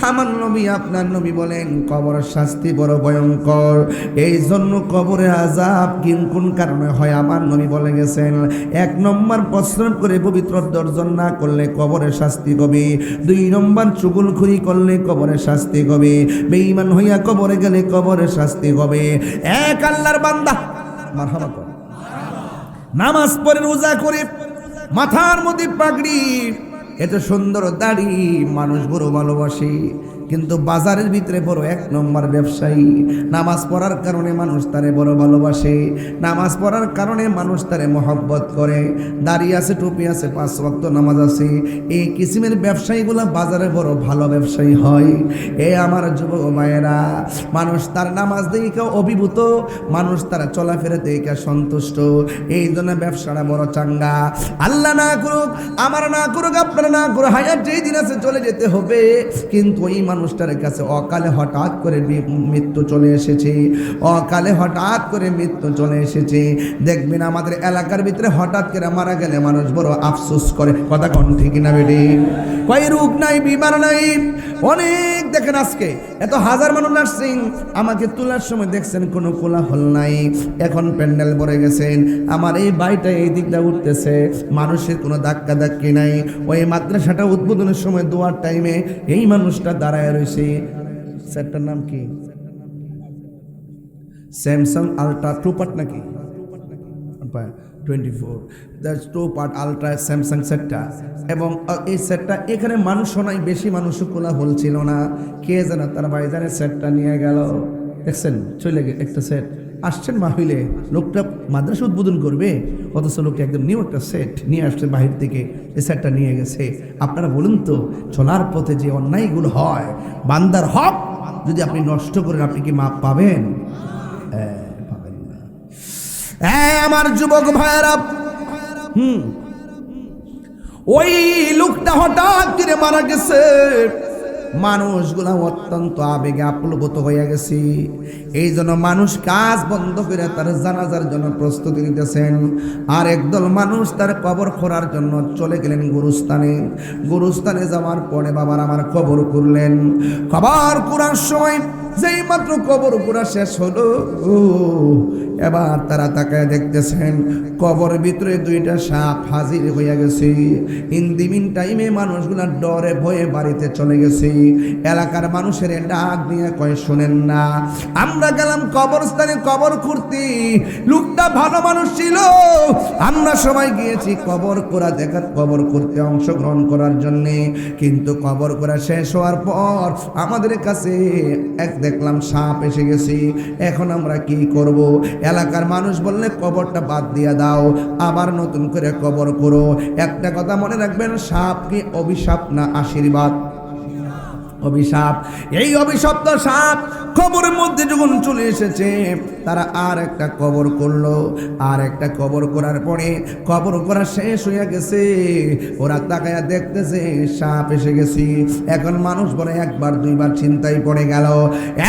আমার নবী আপনার নবী বলেন কবরের শাস্তি বড় ভয়ঙ্কর। এই জন্য কবরের আযাব কোন কারণে হয় আমার নবী বলে গেছেন। 1 নম্বর প্রশ্রম করে পবিত্র দর্জন না করলে কবরের শাস্তি হবে। 2 নম্বর চুগলখুরি করলে কবরের শাস্তি হবে। বেঈমান হইয়া কবরে গেলে কবরের শাস্তি হবে। এক আল্লাহর বান্দা মারহাবা কর, নামাজ পড়ে রোজা করে, মাথার মধ্যে পাগড়ি, এত সুন্দর দাড়ি, মানুষ বড় ভালোবাসে, কিন্তু বাজারের ভিতরে বড় 1 নম্বর ব্যবসায়ী। নামাজ পড়ার কারণে মানুষ তারে বড় ভালোবাসে, নামাজ পড়ার কারণে মানুষ তারে মহব্বত করে। দাড়ি আছে, টুপি আছে, 5 ওয়াক্ত নামাজ আছে। এই কিসিমের ব্যবসায়ীগুলো বাজারে বড় ভালো ব্যবসায়ী হয়। এ আমার যুবক মায়েরা, মানুষ তার নামাজ দেখে অভিভূত, মানুষ তারা চলাফেরা দেখে সন্তুষ্ট। এই জন্য ব্যবসাটা বড় চাঙ্গা। আল্লাহ না করুক, আমার না করুক, আপনারা না করুক, হায়াত যেই দিন আছে চলে যেতে হবে। কিন্তু ওই মানুষটার কাছে অকালে হঠাৎ করে মৃত্যু চলে এসেছে, অকালে হঠাৎ করে মৃত্যু চলে এসেছে। দেখবেন আমাদের এলাকার ভিতরে হঠাৎ করে মারা গেলে মানুষ বড় আফসোস করে। কথা কোন ঠিক না বেডি? কই রোগ নাই, বিমার নাই, অনেক দেখেন আজকে এত হাজার মানুষ নার্সিং, আমাকে তোলার সময় দেখছেন কোনো কোলাহল নাই। এখন প্যান্ডেল ভরে গেছেন, আমার এই বাড়িটা এই দিকটা উঠতেছে, মানুষের কোনো ধাক্কা ধাক্কি নাই। ওই মাদ্রাসাটা উদ্বোধনের সময় দোয়ার টাইমে এই মানুষটা দাঁড়ায় রয়েছে। সেটটার নাম কি? স্যামসাং আলট্রা 2 পার্ট নাকি 24, দ্যাটস 2 পার্ট আলট্রা স্যামসাং সেটটা। এবং এই সেটটা এখানে মানুষও নাই, বেশি মানুষও কোলাহল ছিল না। কে জানে তার ভাইজানের সেটটা নিয়ে গেল। দেখছেন চলে গেল একটা সেট। আসছেন মাহফিলে, লোকটা মাদ্রাসা উদ্বোধন করবে, অথচ লোকটা একদম নিউ একটা সেট নিয়ে আসছে বাহির থেকে, এই সেটটা নিয়ে গেছে। আপনারা বলুন তো, চলার পথে যে অন্যায়গুলো হয়, বান্দার হক যদি আপনি নষ্ট করেন, আপনি কি মাপ পাবেন? পাবেন না। আমার যুবক ভাইয়েরা, ওই লোকটা হঠাৎ করে মারা গেছে। মানুষগুলা অত্যন্ত আবেগে আপ্লুত হয়ে গেছে। এই জন্য মানুষ কাজ বন্ধ করে তার জানাজার জন্য প্রস্তুতি নিতেছেন। আর একদল মানুষ তার কবর খোঁড়ার জন্য চলে গেলেন গুরুস্থানে। গুরুস্থানে যাওয়ার পরে বাবার আমার কবর করলেন। কবর করার সময় যেই মাত্র কবর করা শেষ হলো, এবার তারা তাকায় দেখতেছেন কবর ভিতরে 2টা সাপ হাজির হইয়া গেছে। ইন দি মিন টাইমে মানুষগুলা ডরে ভয়ে বাড়িতে চলে গেছে। এলাকার মানুষের ডাক দিয়ে কয়, শোনেন না, আমরা গেলাম কবরস্থানে কবর খুঁড়তে, লোকটা ভালো মানুষ ছিল, আমরা সবাই গিয়েছি কবর করা দেখার, কবর করতে অংশগ্রহণ করার জন্যে। কিন্তু কবর করা শেষ হওয়ার পর আমাদের কাছে দেখলাম সাপ এসে গেছে, এখন আমরা কি করব? এলাকার মানুষ বললে কবরটা বাদ দিয়ে দাও, আবার নতুন করে কবর করো। একটা কথা মনে রাখবেন, সাপ কি অভিশাপ না আশীর্বাদ? অভিশাপ। এই অভিশপ্ত সাপ কবরের মধ্যে যখন চলে এসেছে তারা আর একটা কবর করলো, আর একটা কবর করার পরে কবর করা শেষ হয়ে গেছে, ওরা তাকায়া দেখতেছে সাপ এসে গেছে। এখন মানুষ বলে একবার দুইবার চিন্তায় পড়ে গেল।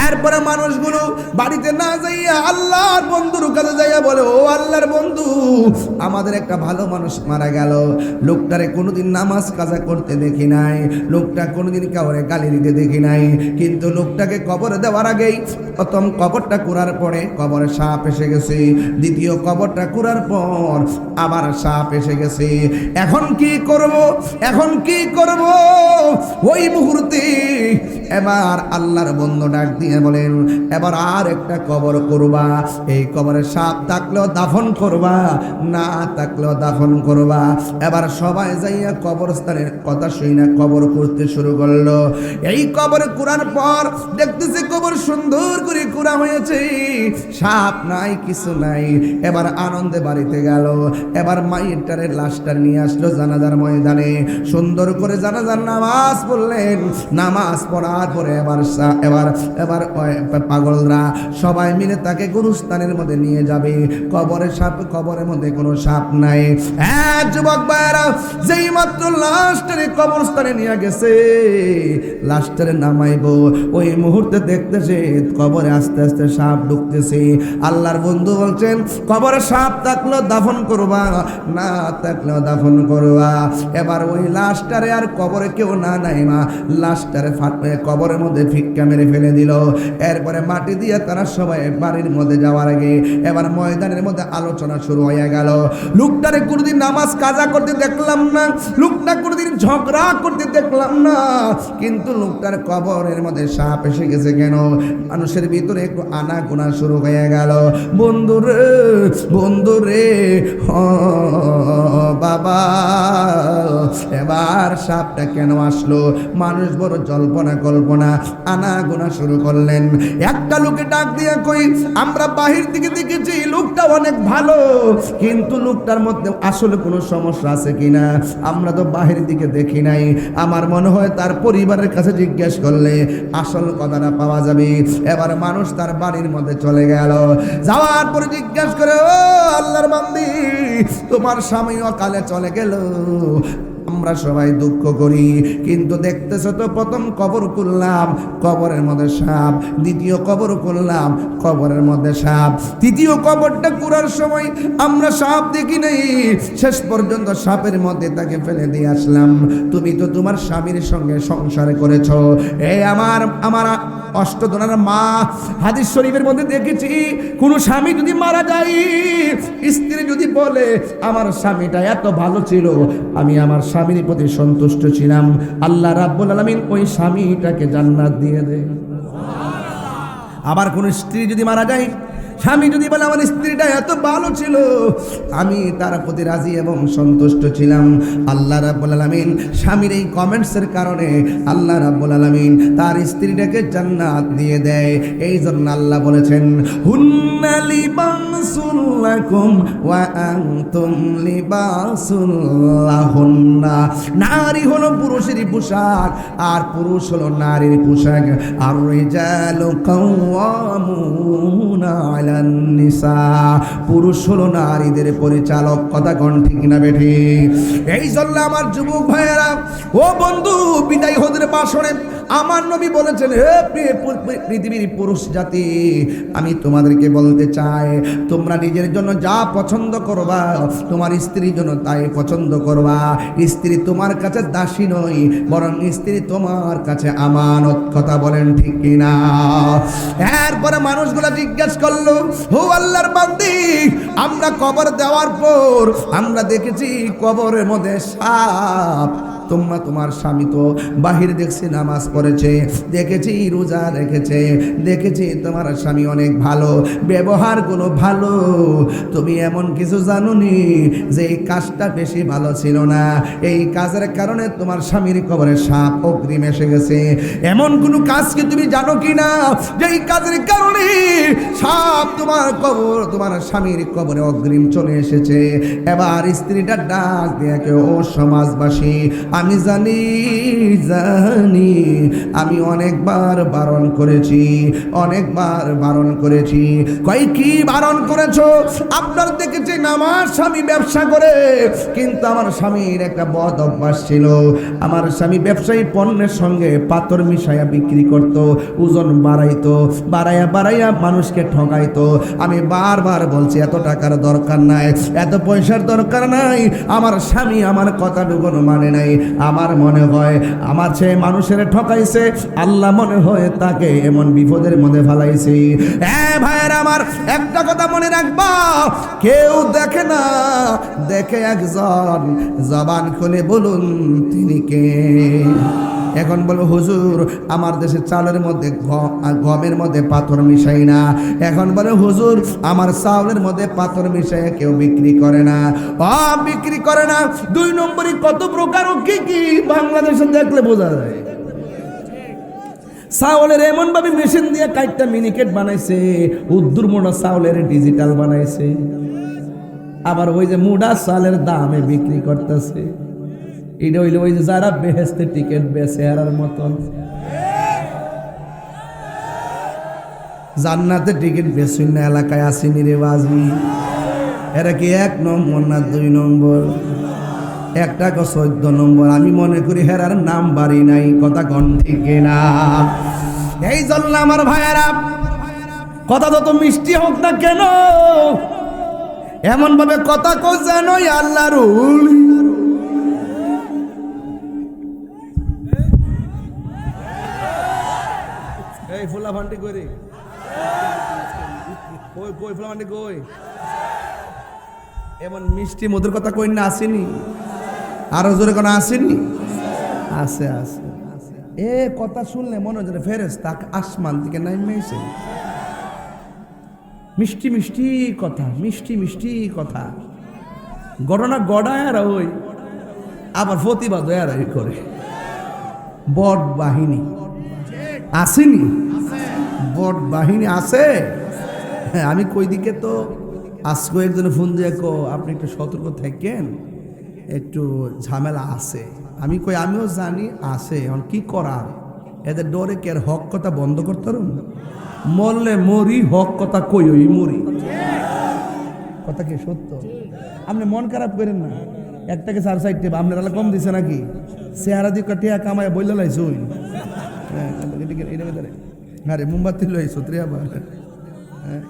এরপরে মানুষগুলো বাড়িতে না যাইয়া আল্লাহর বন্ধুর কাছে যাইয়া বলে, ও আল্লাহর বন্ধু, আমাদের একটা ভালো মানুষ মারা গেল, লোকটারে কোনোদিন নামাজ কাজা করতে দেখি নাই, লোকটা কোনোদিন কাউরে গালি দিতে দেখি নাই, কিন্তু লোকটাকে কবর দেওয়ার আগেই প্রথম কবরটা কুড়ার পরে কবরে সাপ এসে গেছে, দ্বিতীয় কবরটা কুড়ার পর আবার সাপ এসে গেছে। এখন কি করব, এখন কি করব? ওই মুহূর্তে এবার আল্লাহর বন্ধু ডাক দিয়ে বলেন, এবার আর একটা কবর করবা, এই কবরে সাপ থাকলেও দাফন করবা, না থাকলেও দাফন করবা। এবার সবাই যাইয়া কবরস্থানের কথা শুই না কবর করতে শুরু করলো। এই কবর কুড়ার পর দেখতেছে কবর সুন্দর করে কুড়া হয়েছে, সাপ নাই, কিছু নাই। এবার আনন্দে বাড়িতে গেল, এবার মায়েরটারের লাশটা নিয়ে আসলো জানাজার ময়দানে, সুন্দর করে জানাজার নামাজ পড়লেন। নামাজ পড়ার পরে এবার পাগলরা সবাই মিলে তাকে গুরুস্থানের মধ্যে নিয়ে যাবে। কবরের মধ্যে কোনো সাপ নাই। যুবক ভাইরা, যেই মাত্র লাশটারে কবরস্থানে নিয়ে গেছে, লাশটারে নামাইবো, ওই মুহূর্তে দেখতেছে কবরে আস্তে আস্তে সাপ ঢুকতেছে। আল্লাহর বন্ধু বলছেন, কবরে সাপ থাকলেও দাফন করবা, না থাকলেও দাফন করবা। এবার ওই লাশটারে আর কবরে কেউ না নাইমা, লাশটারে কবরের মধ্যে ফিক্কা মেরে ফেলে দিল। এরপরে মাটি দিয়ে তারা সবাই বাড়ির মধ্যে যাওয়ার আগে এবার ময়দানের মধ্যে আলোচনা শুরু হয়ে গেল। লোকটারে কোনোদিন নামাজ কাজা করতে দেখলাম না, লোকটা কোনোদিন ঝগড়া করতে দেখলাম না, কিন্তু লোকটার কবরের মধ্যে সাপ এসে গেছে কেন? মানুষের ভিতরে একটু আনাগোনা শুরু হয়ে গেল। বন্ধুরে, বন্ধুরে, বাবা, এবার সাপটা কেন আসলো? মানুষ বড় জল্পনা কল্পনা আনাগোনা শুরু করলেন। একটা লোকে ডাক দিয়ে কই, আমরা বাহির থেকে দেখেছি লোকটা অনেক ভালো, কিন্তু লোকটার মধ্যে আসলে কোনো সমস্যা আছে কিনা আমরা তো বাহির দিকে দেখি নাই। আমার মনে হয় তার পরিবারের কাছে জিজ্ঞেস করলে আসল কথাটা পাওয়া যাবে। এবার মানুষ তার বাড়ির মধ্যে চলে গেল, যাওয়ার পরে জিজ্ঞেস করে, ও আল্লাহর বান্দি, তোমার স্বামী অকালে চলে গেল, আমরা সবাই দুঃখ করি, কিন্তু দেখতেছো তো প্রথম কবর করলাম, কবরের মধ্যে সাপ, দ্বিতীয় কবর করলাম, কবরের মধ্যে সাপ, তৃতীয় কবরটা কুড়ার সময় আমরা সাপ দেখি নাই, শেষ পর্যন্ত সাপের মধ্যে তাকে ফেলে দিয়ে আসলাম। তুমি তো তোমার স্বামীর সঙ্গে সংসার করেছো। আমার অষ্টদনার মা, হাদিস শরীফের মধ্যে দেখেছি, কোন স্বামী যদি মারা যায়, স্ত্রী যদি বলে আমার স্বামীটা এত ভালো ছিল, আমি আমার স্বামীর প্রতি সন্তুষ্ট ছিলাম, আল্লাহ রাব্বুল আলামিন ওই স্বামীটাকে জান্নাত দিয়ে দেয়। আবার কোন স্ত্রী যদি মারা যায়, স্বামী যদি বলে আমার স্ত্রীটা এত ভালো ছিল, আমি তার প্রতি রাজি এবং সন্তুষ্ট ছিলাম, আল্লাহ রাব্বুল আলামিন স্বামীর এই কমেন্টসের কারণে আল্লাহ রাব্বুল আলামিন তার স্ত্রীটাকে জান্নাত দিয়ে দেয়। এই জন্য আল্লাহ বলেছেন, হুন্না লিবাসুল লাকুম ওয়া আনতুম লিবাসুল লাহুন্না। নারী হলো পুরুষের পোশাক আর পুরুষ হলো নারীর পোশাক। আর রিজালু কাওয়ামুনা নিসা, পুরুষ হলো নারীদের পরিচালক। কথা কোন ঠিক না বেঠি? এই জন্য আমার যুবক ভাইয়েরা, ও বন্ধু, বিদায় হদের বাসনে আমার নবী বলেছেন, হে পৃথিবীর পুরুষ জাতি, আমি তোমাদেরকে বলতে চাই, তোমরা নিজের জন্য যা পছন্দ করবা, তোমার স্ত্রীর জন্য তাই পছন্দ করবা। স্ত্রী তোমার কাছে দাসী নয়, বরং স্ত্রী তোমার কাছে আমানত। কথা বলেন ঠিক কিনা? এরপরে মানুষগুলো জিজ্ঞাসা করলো, ও আল্লাহর বান্দি, আমরা কবর দেওয়ার পর আমরা দেখেছি কবরের মধ্যে সাপ, তোমার স্বামী তো বাহির দেখছি নামাজ পড়েছে, দেখেছি রোজা রেখেছে, দেখেছি তোমার স্বামী অনেক ভালো, ব্যবহারগুলো ভালো, তুমি এমন কিছু জানোনি যে এই কাজটা বেশি ভালো ছিল না, এই কাজের কারণে তোমার স্বামীর কবরে সাপ অগ্রিম এসে গেছে। এমন কোনো কাজ কি তুমি জানো কি না যে এই কাজের কারণে সাপ তোমার স্বামীর কবরে অগ্রিম চলে এসেছে? এবার স্ত্রীটা ডাক দিয়ে, ও সমাজবাসী, আমি জানি আমি অনেকবার বারণ করেছি, অনেকবার বারণ করেছি। কই কি বারণ করেছো? আপনার দেখেছি না আমার স্বামী ব্যবসা করে, কিন্তু আমার স্বামীর একটা বদ অভ্যাস ছিল। আমার স্বামী ব্যবসায়ী পণ্যের সঙ্গে পাথর মিশাইয়া বিক্রি করত, ওজন বাড়াইতো, বাড়াইয়া বাড়াইয়া মানুষকে ঠকাইতো। আমি বারবার বলছি এত টাকার দরকার নাই, এত পয়সার দরকার নাই। আমার স্বামী আমার কথাটুকু মানে নাই। আমার মনে হয় আমার সে মানুষের ঠকাইছে, আল্লাহ মনে হয় তাকে এমন বিপদের মধ্যে ফেলাইছে। ভাইয়ের আমার একটা কথা মনে রাখবা, কেউ দেখে না, দেখে একজন। জবান খুলে বলুন তিনি কে? এখন বলবো হুজুর আমার দেশে চালের মধ্যে গমের মধ্যে পাথর মিশাই না। এখন বলে হুজুর আমার চাউলের মধ্যে পাথর মিশাই কেউ বিক্রি করে না, বিক্রি করে না। 2 নম্বরই কত প্রকার ও কি কি বাংলাদেশে দেখলে বোঝা যায়। চাউলের এমন ভাবে মেশিন দিয়ে কাইটটা মিনিকেট বানাইছে, উদ্দুর মোড়া চাউলের ডিজিটাল বানাইছে। আবার ওই যে মুড়া চালের দামে বিক্রি করতেছে। এটা হইলে ওই যে যারা বেহেস্তে টিকিট বেচে হারার মতন, জান্নাতে টিকিট বেচুন না এলাকায় আসেনি রে বাজি। এরা কি 1 নম্বর না 2 নম্বর? একটা 14 নম্বর। আমি মনে করি হেরার নাম বাড়ি নাই, কথা কন ঠিক না? এই জন্য আমার ভাইয়েরা কথা যত মিষ্টি হোক না কেন, এমন ভাবে কথা কো যেন আল্লাহর ওলি। এই ফুলা ফান্ডি কই, কই ফুলা ফান্ডি কই? এমন মিষ্টি মধুর কথা কই না আসেনি? আরো জোরে কোনো আসেনি? আছে আছে। এ কথা শুনলে মনে হয় ফেরেশতা আসমান থেকে নামে এসে। মিষ্টি মিষ্টি কথা, মিষ্টি মিষ্টি কথা। ঘটনা গড়ায় আর ওই আবার প্রতিবাদ আর করে। বট বাহিনী আসেনি? বট বাহিনী আছে। হ্যাঁ, আমি কই দিকে তো আজকে একজন ফোন দিয়ে কো আপনি একটু সতর্ক থাকেন, একটু ঝামেলা আছে। আমি কই আমিও জানি আছে, এখন কি করার? এদের ডরে কে হক কথা বন্ধ করতে পারুন? মরলে মরি, হক কথা কই ওই মরি। কথা কি সত্য? আপনি মন খারাপ করেন না, একটাকে 4 সাইড টেপ আপনার কম দিছে নাকি? চেহারা দিয়ে টিয়া কামায় বইলে লাইছো। হ্যাঁ এটা ভেতরে আরে মোমবাতি লইছো ত্রিয়া আবার। হ্যাঁ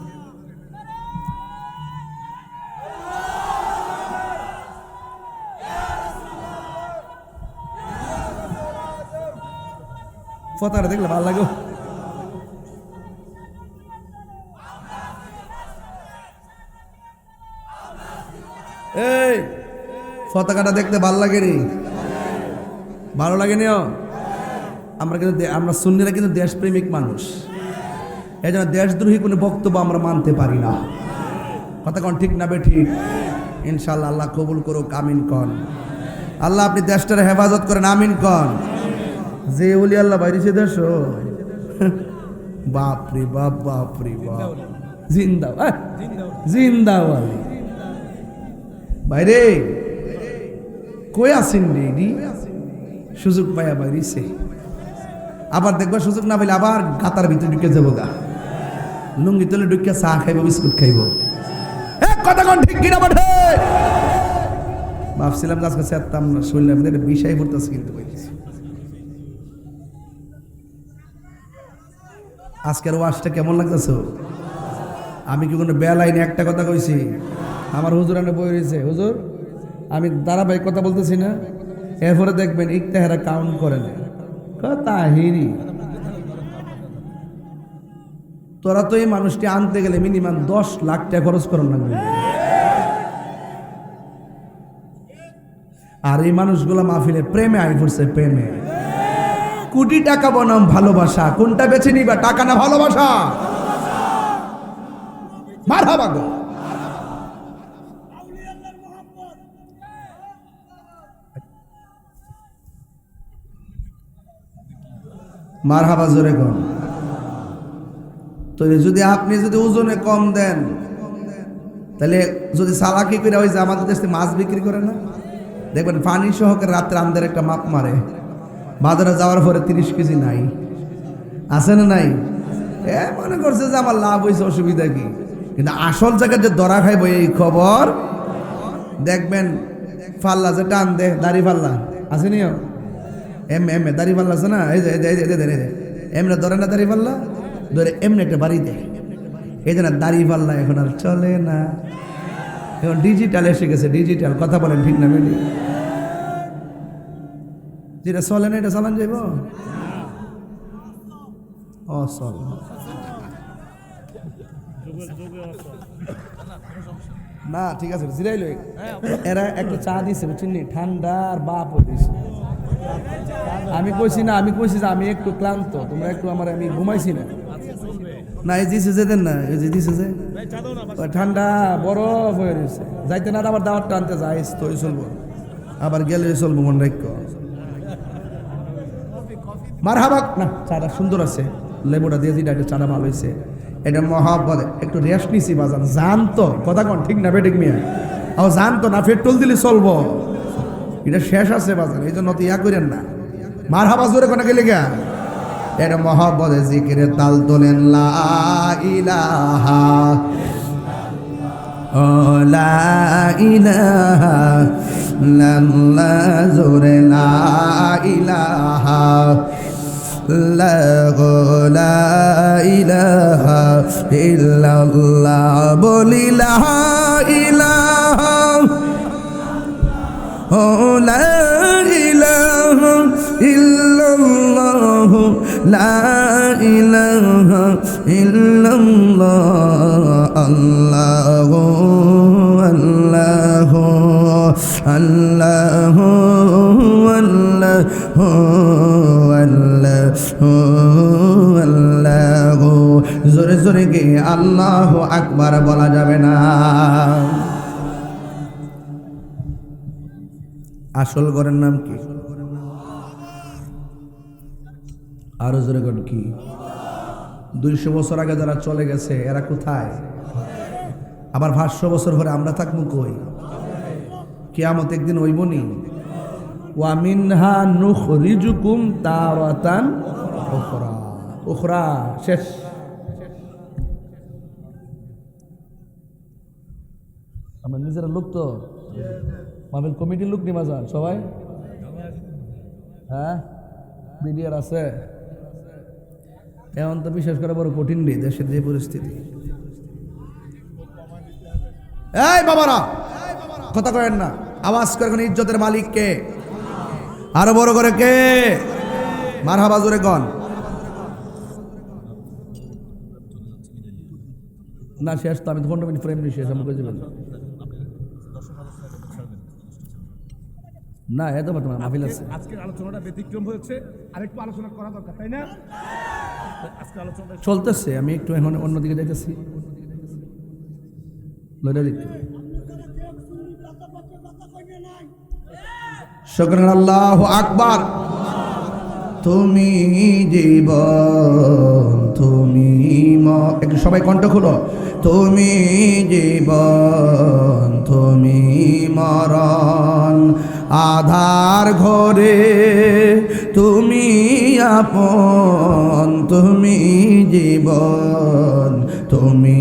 ফতাটা দেখলে ভালো লাগে। এই পতাকাটা দেখতে ভালো লাগে নি? ভালো লাগে নিও। আমরা কিন্তু আমরা সুন্নিরা কিন্তু দেশপ্রেমিক মানুষ, এই জন্য দেশদ্রোহী কোনো বক্তব্য আমরা মানতে পারি না। কথা কোন ঠিক না বে ঠিক? ইনশাআল্লাহ আল্লাহ কবুল করুক, আমিন কন। আল্লাহ আপনি দেশটার হেফাজত করেন, আমিন কন। যে ওলি আল্লাহ বাইরেছে দেশ, বাপরে বাপ, বাপরে বাপ, জিন্দা জিন্দাবাদ। বাইরে কই আসেন রে? সুযোগ পাইয়া বাইরেছে, আবার দেখবা সুযোগ না পাইলে আবার গাতার ভিতরে ঢুকে যাবো গা, লুঙ্গি তলে ঢুকে চা খাইব, বিস্কুট খাইব। কথা কোন ঠিক কিনা বটে? ভাবছিলাম আজকে চেতাম না, শুনলাম এটা বিষয় পড়তেছে কিন্তু আজকের ওয়াজটা কেমন লাগতেছে? আমি কি কোনো বেলাইনে একটা কথা কইছি? আমার হুজুর আনে বই রয়েছে, হুজুর আমি ধারাবাহিক কথা বলতেছি না, এরপরে দেখবেন ইকতাহারা কাউন্ট করেন। কথা হিরি তোরা তো এই মানুষটি আনতে গেলে মিনিমাম 10 লাখ টাকা খরচ করার লাগবে। আর এই মানুষগুলো মাহফিলে প্রেমে আই পড়ছে, প্রেমে। কোটি টাকা বনাম ভালোবাসা, কোনটা বেছে নিবা? টাকা না ভালোবাসা? মারহাবা গো। মারহাবা জোরে কোন। তো যদি আপনি যদি ওজনে কম দেন, তাহলে যদি চালাকি করে ওই যে আমাদের দেশে মাছ বিক্রি করে না, দেখবেন পানি সহকারে রাত্রে আমাদের একটা মাপ মারে, বাজারে যাওয়ার পরে 30 কেজি নাই, আছে না নাই? মনে করছে যে আমার লাভ হয়েছে, অসুবিধা কি? কিন্তু আসল জায়গায় যে ধরা খাইব এই খবর দেখবেন। ফাল্লা যে টান দে, দাড়ি ফাল্লা আছে নি? এম দাড়ি ফাল্লা আছে না? এই যে এমনি ধরে না, দাড়ি ফাল্লা ধরে এমনি একটা বাড়ি দেয়। এই যে না, দাড়ি ফাল্লা এখন আর চলে না, এখন ডিজিটাল এসে গেছে। ডিজিটাল কথা বলেন, ঠিক না মেলি? যেটা চলে না এটা চালান যাইব, অচল। না ঠিক আছে, জিরাইল। এরা একটা চা দিছে বুঝছেন, ঠান্ডার বাপ দিছে। আমি কইছি যে আমি একটু ক্লান্ত, তোমরা একটু আমি ঘুমাইছি না। না এই দিছে যে দেন না, এই যে দিছে যে ঠান্ডা বরফ হয়ে রয়েছে, যাইতে না আবার দাওয়াত টানতে যাই তো চলবো, আবার গেলে চলবো, মন রাখ। মারহাবা না, চাটা সুন্দর আছে, লেবুটা দিয়ে দিটা, একটা চাটা ভালো হয়েছে। এটা মহাব্বত, একটু রেস্ট নিছি বাজান, জানতো কথা কন, ঠিক না বেটিক মিয়া? ও জানতো না পেট্রোল দিলে চলবো, এটা শেষ আছে বাজান, এই জন্য তো ইয়া করেন না। মারহাবা জোরে কোনা গেলে গা, এটা মহাব্বতে জিকিরে তাল তোলেন। লা ইলাহা ও লা ইলাহা ইল্লাল্লাহ, জোরে লা ইলাহা লা ইলাহা ইল্লাল্লাহ, বলি লা ইলাহা ও লা ইলাহা ইল্লাল্লাহ, লা ইলাহা ইল্লাল্লাহ, আল্লাহু আল্লাহু আল্লাহু আল্লাহু আল্লাহু আল্লাহু। জোরে জোরে গে আল্লাহু আকবার বলা যাবে না। আসল ঘরের নাম কি? আরো জোরে কোন কি? 200 বছর আগে যারা চলে গেছে এরা কোথায়? আবার 500 বছর পরে আমরা থাকবো কই? কিয়ামত একদিন হইবনি। ওয়া মিনহা নুখরিজুকুম তারাতান উখরা, উখরা শেষ। আমরা নিজেরা লোক তো, মাহফিল কমিটির লোক নিয়ে বাজার সবাই, হ্যাঁ মিডিয়ার আছে। এখন তো বিশেষ করে বড় কঠিন রে দেশের যে পরিস্থিতি। এই বাবারা কথা করেন না, আওয়াজ করে, ইজ্জতের মালিক কে? আরো বড় করে কে? মারহাবা জোরে কন না। শেষ তো, আমি 15 মিনিট ফ্রেম নিয়ে শেষ, আমি কই যাবেন না, এত বর্তমান মাহফিল আছে। আজকের আলোচনাটা ব্যতিক্রম হয়েছে, আরেকটু আলোচনা করা দরকার, তাই না? আজকে আলোচনাটা চলতেছে, আমি একটু এখন অন্যদিকে যাইতেছি। শুকরান, আল্লাহু আকবার। তুমি জীবন, তুমি একটু সবাই কণ্ঠ খুলো। তুমি জীবন, তুমি মরণ, আধার ঘরে তুমি আপন। তুমি জীবন, তুমি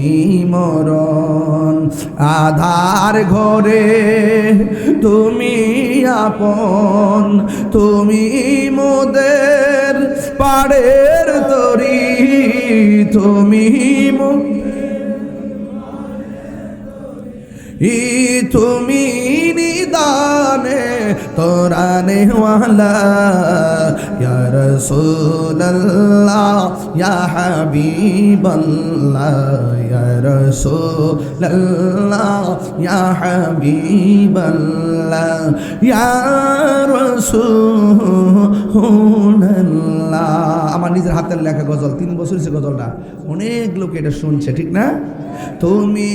মরণ, আধার ঘরে তুমি আপন। তুমি মোদের পাড়ের তরি, তুমি তুমি নিদানে তোরানে ওয়ালা, ইয়া রাসূলুল্লাহ ইয়া হাবিবাল্লাহ, ইয়া রাসূলুল্লাহ ইয়া হাবিবাল্লাহ, ইয়া রাসূলুল্লাহ। আমার নিজের হাতের লেখা গজল, 3 বছর হয়েছে গজলটা, অনেক লোক এটা শুনছে, ঠিক না? তুমি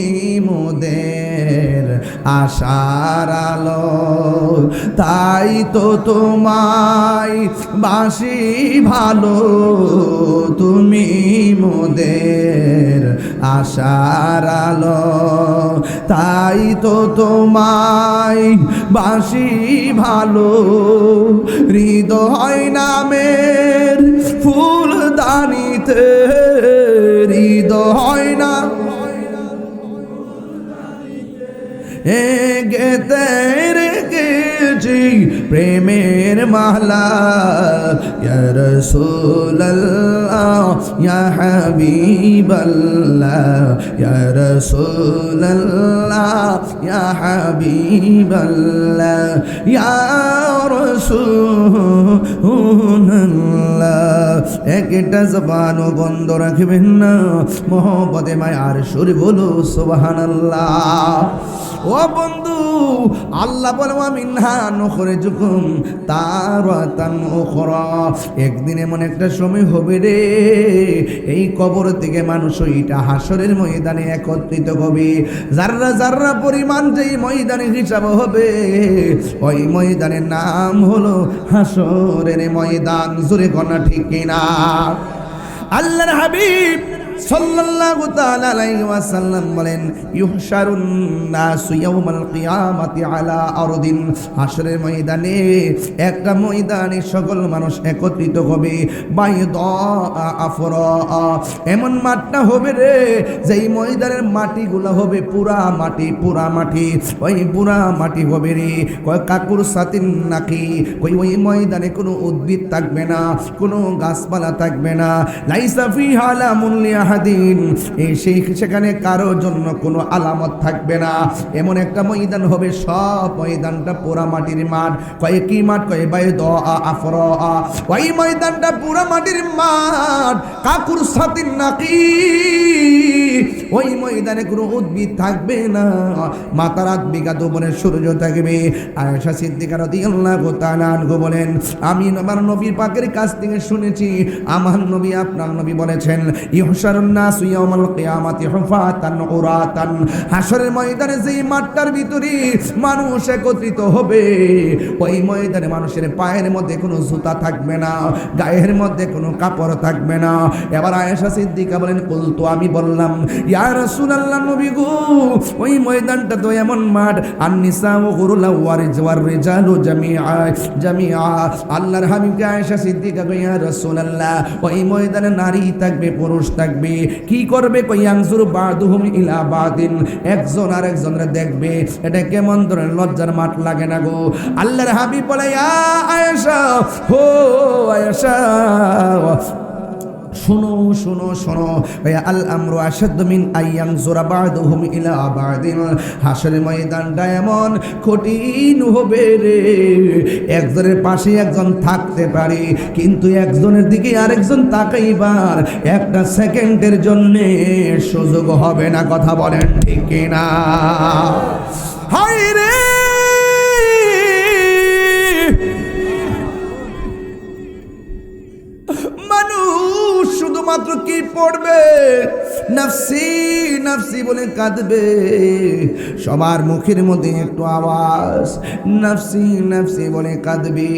মোদের আশার আলো, তাই তো তোমায় বাসি ভালো। তুমি মোদের আশার আলো, তাই তো তোমায় বাসি ভালো। হৃদয় নামের ফুলদানিতে, হৃদয় না গেতে রেখেছি প্রেমের মালা, ইয়া রাসূলুল্লাহ ইয়া হাবিবাল্লাহ, ইয়া রাসূলুল্লাহ ইয়া হাবিবাল্লাহ, ইয়া রাসূলুল্লাহ। একটা জবানও বন্ধ রাখবেন না, মোহব্বতে মায়ার সুর বলো সুবহানাল্লাহ। ও বন্ধু, আল্লাহ বলে মিনহা নুখরিজুকুম তারাতান উখরা, একদিন এমন একটা সময় হবে রে, এই কবর থেকে মানুষ ওইটা হাসরের ময়দানে একত্রিত হবে। যাররা যাররা পরিমাণ যেই ময়দানে হিসাব হবে, ওই ময়দানের নাম হলো হাসরের ময়দান। জোরে কনা ঠিক কিনা? আল্লাহর হাবিব সাল্লাল্লাহু তাআলা আলাইহি ওয়াসাল্লাম বলেন, ইউহশারুন নাসু ইয়াউমাল কিয়ামাতি আলা আরদিন, হাশরের ময়দানে একটা ময়দানে সকল মানুষ একত্রিত হবে। বাইদা আফরা, এমন মাঠটা হবে রে, যেই ময়দানের মাটিগুলো হবে পুরা মাটি, পুরা মাটি। ওই পুরা মাটি হবে রে কয় কাকুর সাতিন নাকি, কই ওই ময়দানে কোনো উদ্ভিদ থাকবে না, কোনো গাছপালা থাকবে না। লাইসা ফিহা লামুন হাদিন, সেই সেখানে কারো জন্য কোনো আলামত থাকবে না। এমন একটা ময়দান হবে, সব ময়দানটা পোড়া মাটির মাঠ। কয় কি মাঠ? কয় বাইদা আফরা, ওই ময়দানটা পুরা মাটির মাঠ। কাকুর সাতিন নাকি, ওই ময়দানে কোনো উদ্ভিদ থাকবে না, মাতারাত বিঘাত উপরে সূর্য থাকবে। আয়েশা সিদ্দিকা রাদিয়াল্লাহু তাআলা আনহা বলেন, আমি আমার নবীর পাকের কাছ থেকে শুনেছি, আমার নবী আপনার নবী বলেছেন, ইহশারুন নাসু ইয়াউমাল কিয়ামাতি হুফাতান উরাতান, হাশরের ময়দানে যেই মাঠটার ভিতরে মানুষ একত্রিত হবে, ওই ময়দানে মানুষের পায়ের মধ্যে কোনো জুতা থাকবে না, গায়ের মধ্যে কোনো কাপড় থাকবে না। এবার আয়েশা সিদ্দিকা বলেন, কুলতু, আমি বললাম, ইয়া রাসূলুল্লাহ নবী গো, ওই ময়দানটা তো এমন মাঠ, আন-নিসাউ গুরুলা ওয়ার রিজালু জামিআ। আল্লাহর হাবিবকে আয়েশা সিদ্দিকা কই, ইয়া রাসূলুল্লাহ, ওই ময়দানে নারী থাকবে, পুরুষ থাকবে। কি করবে? কই ইয়ানজুরু বাদুহুম ইলা বাদিন, একজন আর একজনের দেখবে। এটা কেমন ধরনের লজ্জার মাঠ লাগে না গো? আল্লাহর হাবিব বলে, ইয়া আয়েশা, হো আয়েশা, শোনো শোনো শোনো, আল আমরু আশাদ্দু মিন আইয়ানজুরা বাদুহুম ইলা বাদিন, হাশরের ময়দানটা এমন কঠিন হবে রে, একজনের পাশে একজন থাকতে পারে, কিন্তু একজনের দিকে আরেকজন তাকাইবার একটা সেকেন্ডের জন্য সুযোগ হবে না। কথা বলেন ঠিক কিনা? হায় রে, শুধুমাত্র কি পড়বে? নাফসি নাফসি বলে কাঁদবে। সবার মুখের মধ্যে একটু আওয়াজ, নাফসি নাফসি বলে কাঁদবে।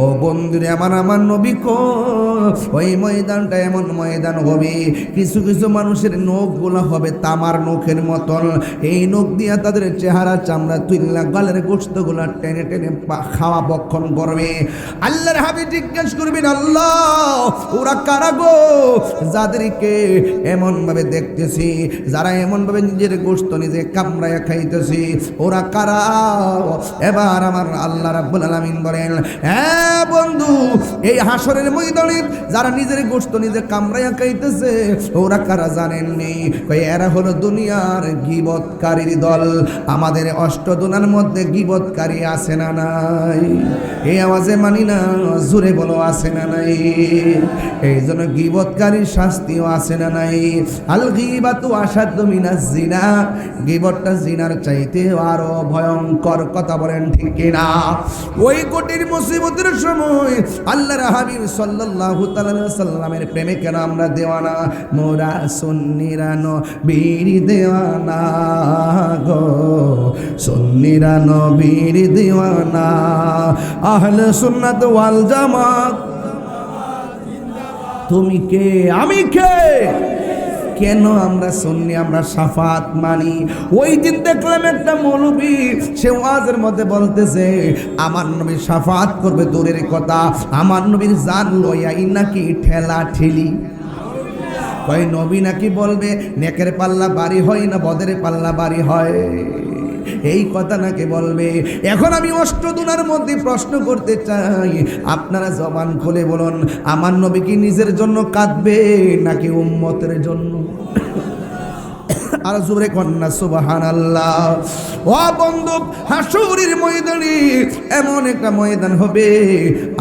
ও বন্ধুরে আমার, আমার নবী কো, ওই ময়দানটা এমন ময়দান হবে, কিছু কিছু মানুষের নখগুলো হবে তামার নখের মতন। এই নখ দিয়া তাদের চেহারা চামড়া তুইলা গালের গোশতগুলো টেনে টেনে খাওয়া বক্ষণ করবে। আল্লাহর হাবিব জিজ্ঞেস করবেন, আল্লাহ ওরা কারা গো, যাদেরকে এমন ভাবে দেখতেছি, যারা এমন ভাবে নিজের গোশত নিজে কামড়ায়া খাইতেছি, ওরা কারা? এবার আমার আল্লাহ রাব্বুল আলামিন বলেন, হ্যাঁ বন্ধু, এই হাশরের ময়দানে যারা নিজের গোশত নিজে কামড়ায়া খাইতেছে, ওরা কারা জানেননি? এরা হলো দুনিয়ার গীবতকারীর দল। আমাদের অষ্টদুনার মধ্যে গীবতকারী আছে না নাই? এই আওয়াজে মানি না, জোরে বলো আছে না নাই? এই জন্য গীবতকারীর শাস্তিও আছে না নাই? আল গীবাতু আশাদ্দু মিনাজ জিনা, গীবতটা জিনার চাইতে আরো ভয়ঙ্কর। কথা বলেন ঠিক কিনা? ওই কঠিন মুসিবতের সময় আল্লাহর হাবিব সাল্লাল্লাহু তাআলা আলাইহি সাল্লামের প্রেমে কেন আমরা দেওয়ানা? মোরা সুন্নিরা নবীর দেওয়ানা গো, সুন্নিরা নবীর দেওয়ানা। আহলে সুন্নাত ওয়াল জামাত, তুমি কে আমি কে? কেন আমরা সুন্নি, আমরা শাফাত মানি? ওই দিন দেখলাম একটা মৌলবী, সে ওয়াজের মধ্যে বলতেছে আমার নবী শাফাত করবে, দূরের কথা আমার নবীর জান লইয়াই নাকি ঠেলা ঠেলি। কই নবী নাকি বলবে নেকের পাল্লা বাড়ি হয় না বদের পাল্লা বাড়ি হয়, এই কথা নাকি বলবে। এখন আমি অষ্টদুনার মধ্যে প্রশ্ন করতে চাই, আপনারা জবান খুলে বলুন, আমার নবী কি নিজের জন্য কাঁদবে নাকি উম্মতের জন্য? আর জোরে কন্যা সুবহানাল্লাহ। ও বন্ধু, হাসুরের ময়দানে এমন একটা ময়দান হবে,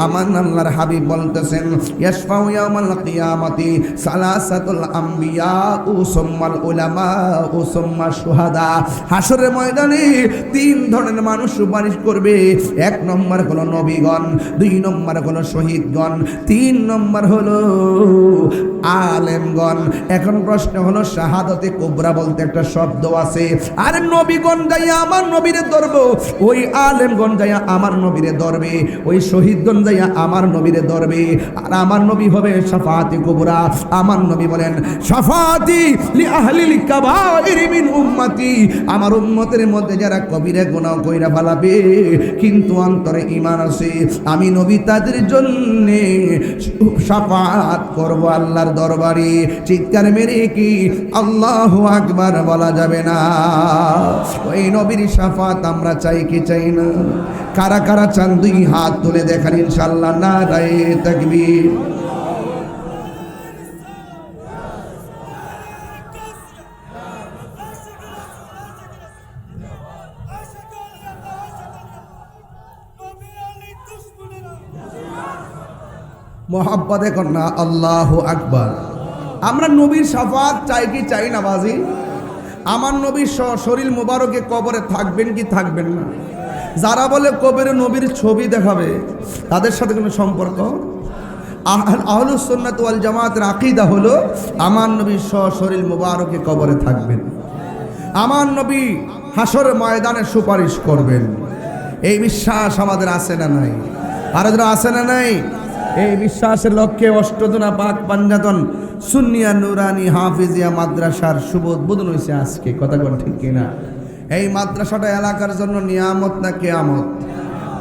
আমার আল্লাহর হাবিব বলতেছেন ইয়াশফাউ ইয়াউমাল কিয়ামাতি সালাসাতুল আম্বিয়া ও সুম্মাল উলামা ও সুম্মা শুহাদা। হাসরের ময়দানে তিন ধরনের মানুষ সুপারিশ করবে। এক নম্বর হলো নবীগণ, দুই নম্বর হলো শহীদগণ, তিন নম্বর হলো আলেমগণ। এখন প্রশ্ন হলো শাহাদাতে কুবরা বলতে একটা শব্দ আছে, আর নবীগণ যাইয়া আমার নবীরে ধরবো, ওই আলেমগণ যাইয়া আমার নবীরে ধরবে, ওই শহীদগণ যাইয়া আমার নবীরে ধরবে, আর আমার নবী হবে শাফাআতে কুবরা। আমার নবী বলেন শাফাআতি লি আহলিল কাবাইর মিন উম্মতি, আমার উম্মতের মধ্যে যারা কবিরা গুনাহ কইরা ফেলাবে কিন্তু অন্তরে ঈমান আছে, আমি নবী তাদের জন্য শাফাআত করব আল্লাহর দরবারে। চিৎকার মেরে কি আল্লাহু আকবার বলা যাবে না? ওই নবীর শাফাত আমরা চাই কি চাই না? কারা কারা চান দুই হাত তুলে দেখান ইনশাআল্লাহ। নারায়ে তাকবীর। মোহাব্বতে কন্যা আল্লাহু আকবার। আমরা নবীর শাফাত চাই কি চাই না বাজি? আমার নবীর শরীর মুবারকে কবরে থাকবেন কি থাকবেন না? যারা বলে কবরে নবীর ছবি দেখাবে তাদের সাথে কোনো সম্পর্ক? আহলুস সুন্নাত ওয়াল জামাতের আকীদা হলো আমার নবীর শরীর মুবারকে কবরে থাকবেন, আমার নবী হাসর ময়দানে সুপারিশ করবেন। এই বিশ্বাস আমাদের আছে না নাই? আর যারা আছে না নাই? এই বিশ্বাসের লক্ষ্যে অষ্টদুনা পাক পাঞ্জাতন সুন্নিয়া নুরানি হাফিজিয়া মাদ্রাসার শুভ উদ্বোধন হয়েছে আজকে। কথা কোন ঠিক কিনা? এই মাদ্রাসাটা এলাকার জন্য নিয়ামত না কেয়ামত?